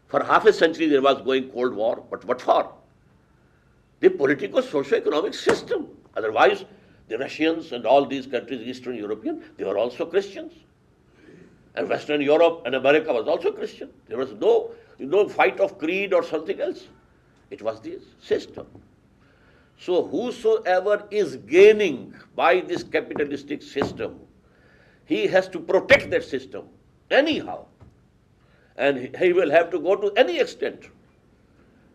For half a century there was going Cold War, but what for? The political socio-economic system. Otherwise, the Russians and all these countries, Eastern European, they were also Christians. And Western Europe and America was also Christian. There was no fight of creed or something else. It was the system. So whosoever is gaining by this capitalistic system, he has to protect that system anyhow. And he will have to go to any extent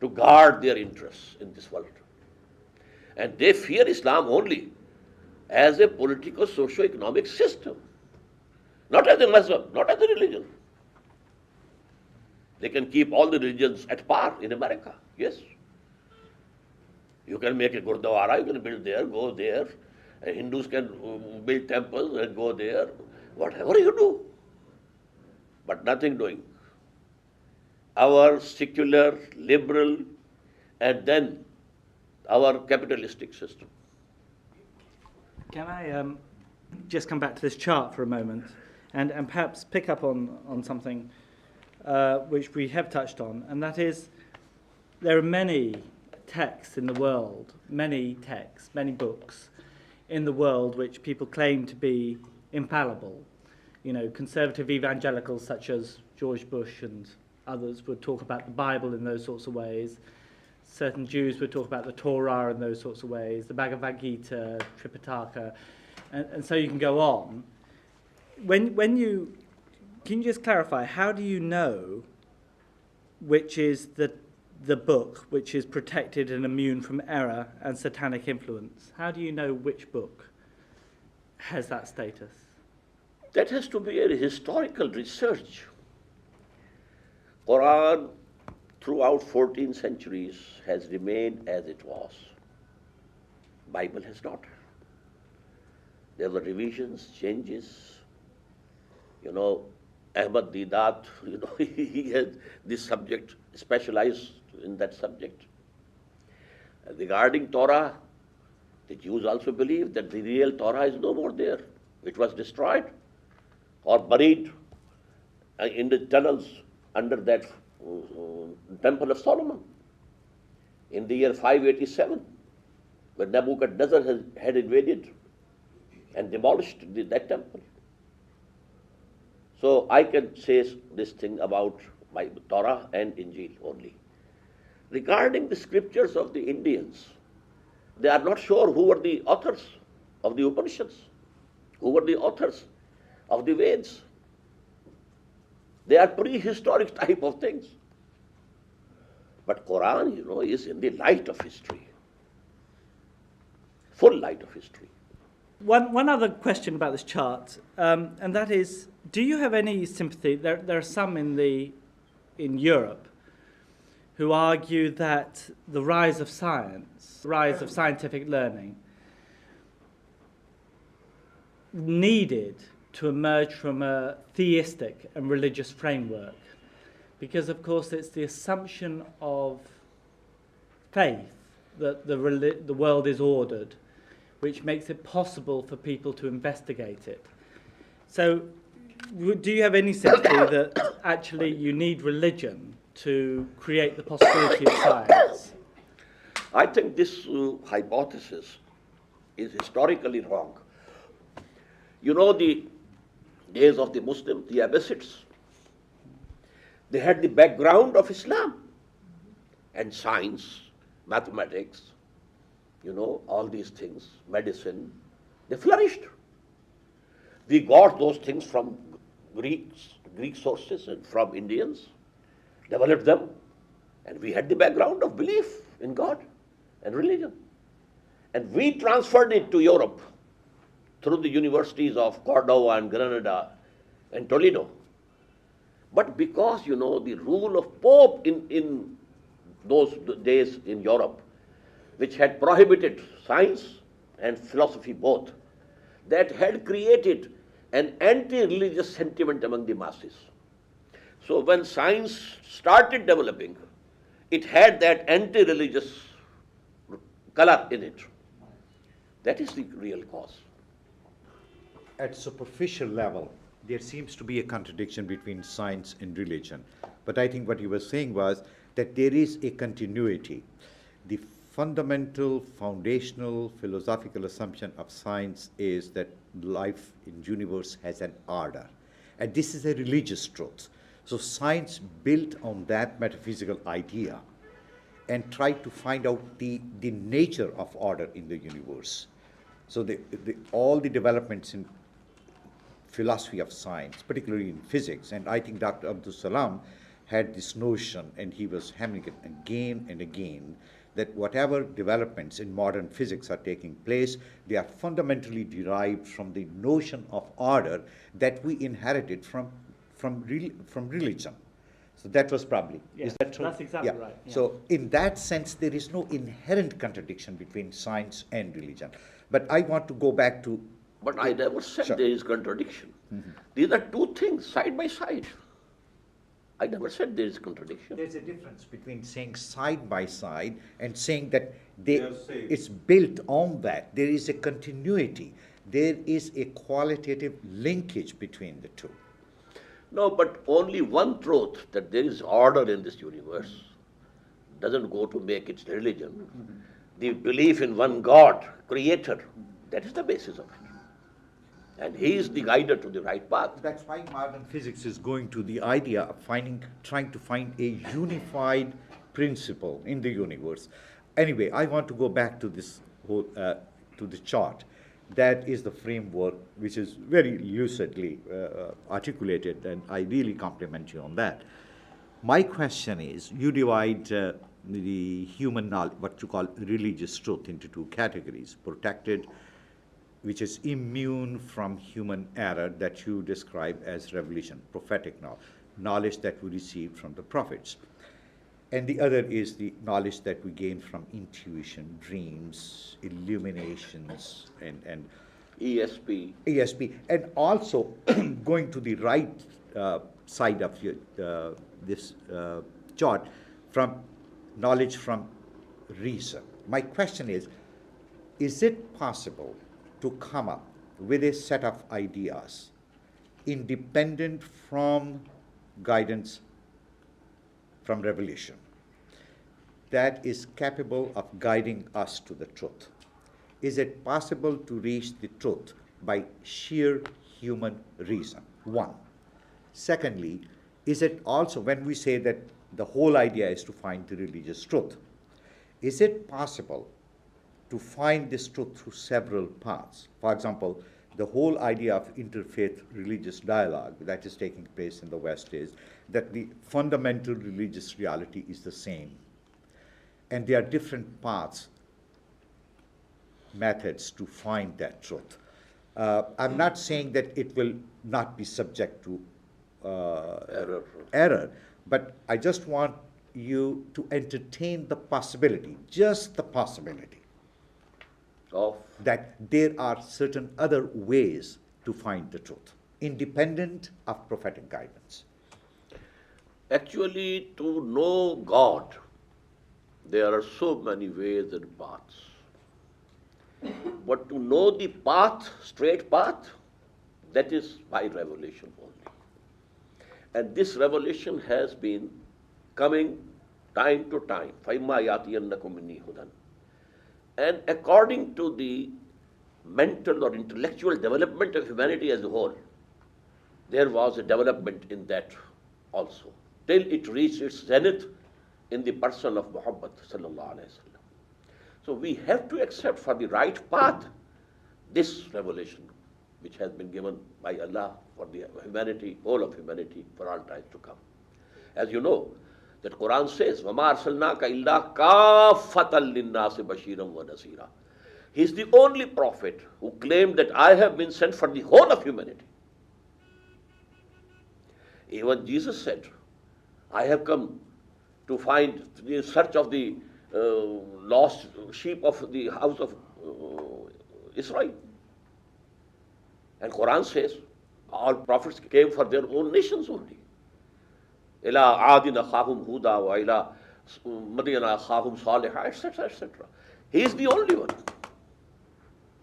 to guard their interests in this world. And they fear Islam only as a political socio-economic system, not as a mazhab, not as a religion. They can keep all the religions at par in America, yes. You can make a Gurdwara, you can build there, go there. And Hindus can build temples and go there. Whatever you do. But nothing doing. Our secular, liberal, and then our capitalistic system. Can I just come back to this chart for a moment and perhaps pick up on something which we have touched on, and that is there are many texts in the world, many texts, many books in the world which people claim to be infallible. Conservative evangelicals such as George Bush and others would talk about the Bible in those sorts of ways. Certain Jews would talk about the Torah in those sorts of ways, the Bhagavad Gita, Tripitaka, and so you can go on. Can you just clarify, how do you know which is the book which is protected and immune from error and satanic influence? How do you know which book has that status? That has to be a historical research. Quran throughout 14 centuries has remained as it was. Bible has not. There were revisions, changes. Ahmad Didat, he has this subject, specialized in that subject. Regarding Torah, the Jews also believe that the real Torah is no more there. It was destroyed or buried in the tunnels under that Temple of Solomon in the year 587, when Nebuchadnezzar had invaded and demolished that temple. So I can say this thing about by Torah and Injil only. Regarding the scriptures of the Indians, they are not sure who were the authors of the Upanishads, who were the authors of the Veds. They are prehistoric type of things. But Quran, is in the light of history, full light of history. One other question about this chart, and that is, do you have any sympathy? There are some in Europe who argue that the rise of science, the rise of scientific learning, needed to emerge from a theistic and religious framework, because of course it's the assumption of faith that the world is ordered, which makes it possible for people to investigate it. So do you have any sympathy that actually you need religion to create the possibility of science? I think this hypothesis is historically wrong. The days of the Muslims, the Abbasids, they had the background of Islam and science, mathematics, all these things, medicine, they flourished. We got those things from Greek sources and from Indians, developed them, and we had the background of belief in God and religion. And we transferred it to Europe through the universities of Cordova and Granada and Toledo. But because, the rule of Pope in those days in Europe, which had prohibited science and philosophy both, that had created an anti-religious sentiment among the masses. So when science started developing, it had that anti-religious color in it. That is the real cause. At superficial level, there seems to be a contradiction between science and religion. But I think what you were saying was that there is a continuity. The fundamental, foundational, philosophical assumption of science is that life in the universe has an order. And this is a religious truth. So science built on that metaphysical idea and tried to find out the nature of order in the universe. So all the developments in philosophy of science, particularly in physics, and I think Dr. Abdul Salam had this notion, and he was hammering it again and again, that whatever developments in modern physics are taking place, they are fundamentally derived from the notion of order that we inherited from religion. So that was probably, is that true? That's exactly right. Yeah. So in that sense, there is no inherent contradiction between science and religion. But I want to go back to... But I never said Sure. there is contradiction. Mm-hmm. These are two things side by side. I never said there is contradiction. There's a difference between saying side by side and saying that it's built on that. There is a continuity. There is a qualitative linkage between the two. No, but only one truth, that there is order in this universe, doesn't go to make it religion. Mm-hmm. The belief in one God, creator, that is the basis of it. And he is the guider to the right path. That's why modern physics is going to the idea of trying to find a unified principle in the universe. Anyway, I want to go back to this whole, to the chart. That is the framework which is very lucidly articulated, and I really compliment you on that. My question is, you divide the human knowledge, what you call religious truth, into two categories: protected, which is immune from human error, that you describe as revelation, prophetic knowledge that we received from the prophets. And the other is the knowledge that we gain from intuition, dreams, illuminations, and ESP. And also, going to the right side of this chart, from knowledge from reason. My question is it possible to come up with a set of ideas independent from guidance from revelation that is capable of guiding us to the truth? Is it possible to reach the truth by sheer human reason? One. Secondly, is it also, when we say that the whole idea is to find the religious truth, is it possible to find this truth through several paths? For example, the whole idea of interfaith religious dialogue that is taking place in the West is that the fundamental religious reality is the same. And there are different paths, methods to find that truth. I'm not saying that it will not be subject to error, but I just want you to entertain the possibility, just the possibility, that there are certain other ways to find the truth, independent of prophetic guidance. Actually, to know God, there are so many ways and paths. But to know the path, straight path, that is by revelation only. And this revelation has been coming time to time. فَإِمَّا يَأْتِيَنَّكُم مِّنِّي هُدًى. And according to the mental or intellectual development of humanity as a whole, there was a development in that also, till it reached its zenith in the person of Muhammad sallallahu alaihi wasallam. So we have to accept for the right path this revelation which has been given by Allah for the humanity, whole of humanity, for all times to come. As you know, that Quran says, وَمَا أَرْسَلْنَاكَ إِلَّا كَافَّةً لِلنَّاسِ بَشِيرًا وَنَذِيرًا. He is the only prophet who claimed that I have been sent for the whole of humanity. Even Jesus said, I have come to find the search of the lost sheep of the house of Israel. And Quran says, all prophets came for their own nations only. إِلَىٰ عَادٍ أَخَاهُمْ هُودًا وَإِلَىٰ مَدْيَنَ أَخَاهُمْ صَالِحًا, etc., etc. He is the only one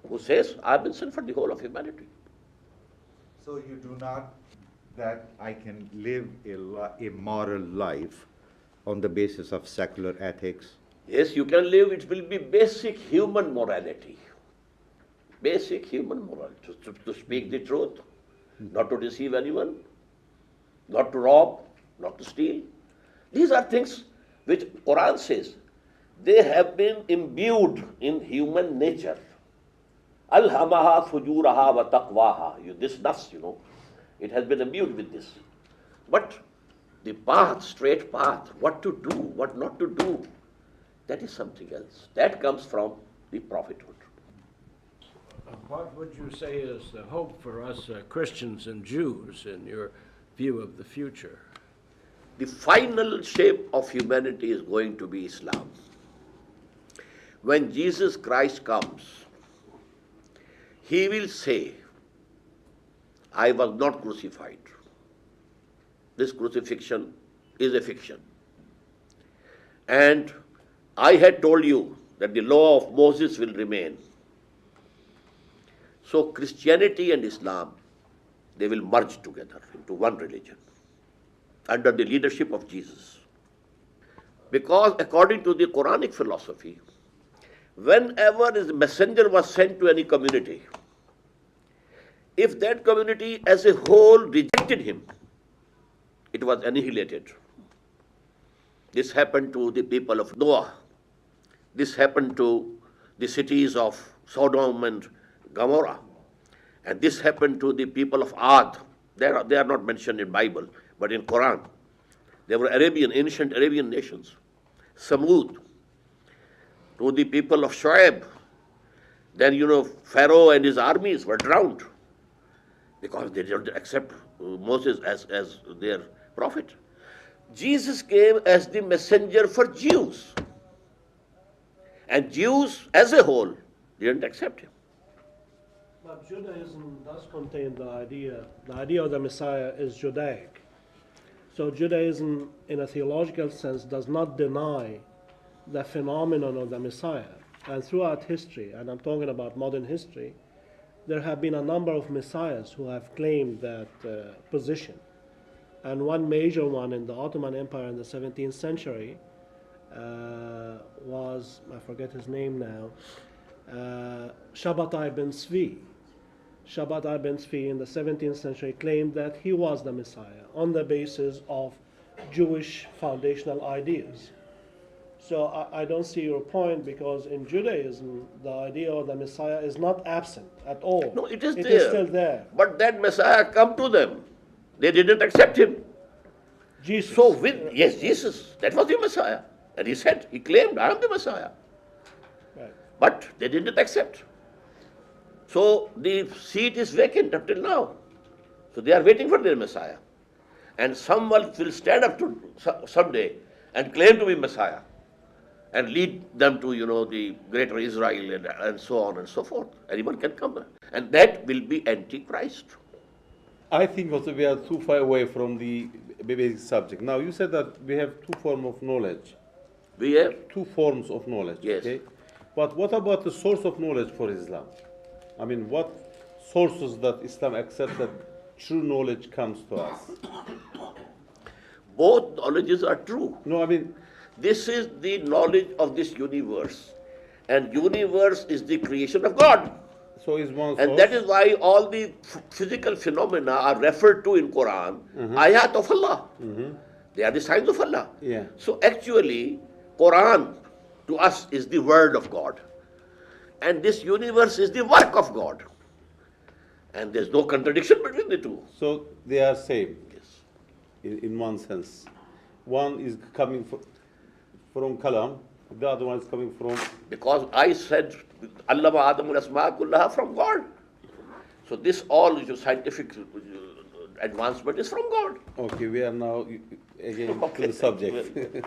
who says, I have been sent for the whole of humanity. So you do not that I can live a moral life on the basis of secular ethics? Yes, you can live. It will be basic human morality. Basic human morality. To speak the truth, not to deceive anyone, not to rob, not to steal. These are things which Quran says they have been imbued in human nature. Alhamaha fujuraha wa taqwaha. This nafs, it has been imbued with this. But the path, straight path, what to do, what not to do, that is something else. That comes from the prophethood. What would you say is the hope for us Christians and Jews in your view of the future? The final shape of humanity is going to be Islam. When Jesus Christ comes, he will say, I was not crucified. This crucifixion is a fiction. And I had told you that the law of Moses will remain. So Christianity and Islam, they will merge together into one religion under the leadership of Jesus. Because according to the Quranic philosophy, whenever a messenger was sent to any community, if that community as a whole rejected him, it was annihilated. This happened to the people of Noah. This happened to the cities of Sodom and Gomorrah. And this happened to the people of Ad. They are not mentioned in Bible, but in Quran. They were ancient Arabian nations. Samud, to the people of Shoaib. Then, Pharaoh and his armies were drowned because they didn't accept Moses as their prophet. Jesus came as the messenger for Jews. And Jews as a whole didn't accept him. But Judaism does contain the idea of the Messiah is Judaic. So Judaism, in a theological sense, does not deny the phenomenon of the Messiah. And throughout history, and I'm talking about modern history, there have been a number of messiahs who have claimed that position. And one major one in the Ottoman Empire in the 17th century was, I forget his name now, Shabbatai bin Tzvi. Shabbat ibn Tzvi in the 17th century claimed that he was the Messiah on the basis of Jewish foundational ideas. So I don't see your point, because in Judaism, the idea of the Messiah is not absent at all. No, it is It there. is still there. But that Messiah come to them. They didn't accept him. Jesus. So yes, Jesus, that was the Messiah. And he said, he claimed, I am the Messiah. Right. But they didn't accept. So the seat is vacant up till now. So they are waiting for their Messiah. And someone will stand up to someday and claim to be Messiah and lead them to, the greater Israel and so on and so forth. Anyone can come. And that will be Antichrist. I think also we are too far away from the basic subject. Now, you said that we have two forms of knowledge. We have? Two forms of knowledge. Yes. Okay? But what about the source of knowledge for Islam? I mean, what sources that Islam accepts that true knowledge comes to us? Both knowledges are true. No, I mean, This is the knowledge of this universe. And universe is the creation of God. so is one source. And that is why all the physical phenomena are referred to in Quran, ayat of Allah. They are the signs of Allah. Yeah. So actually, Quran to us is the word of God. And this universe is the work of God. And there's no contradiction between the two. So they are same Yes. in one sense. One is coming from Kalam, the other one is coming from. Because I said, Allama Adamul Asma Kullaha from God. So this all scientific advancement is from God. Okay, we are now again to the subject.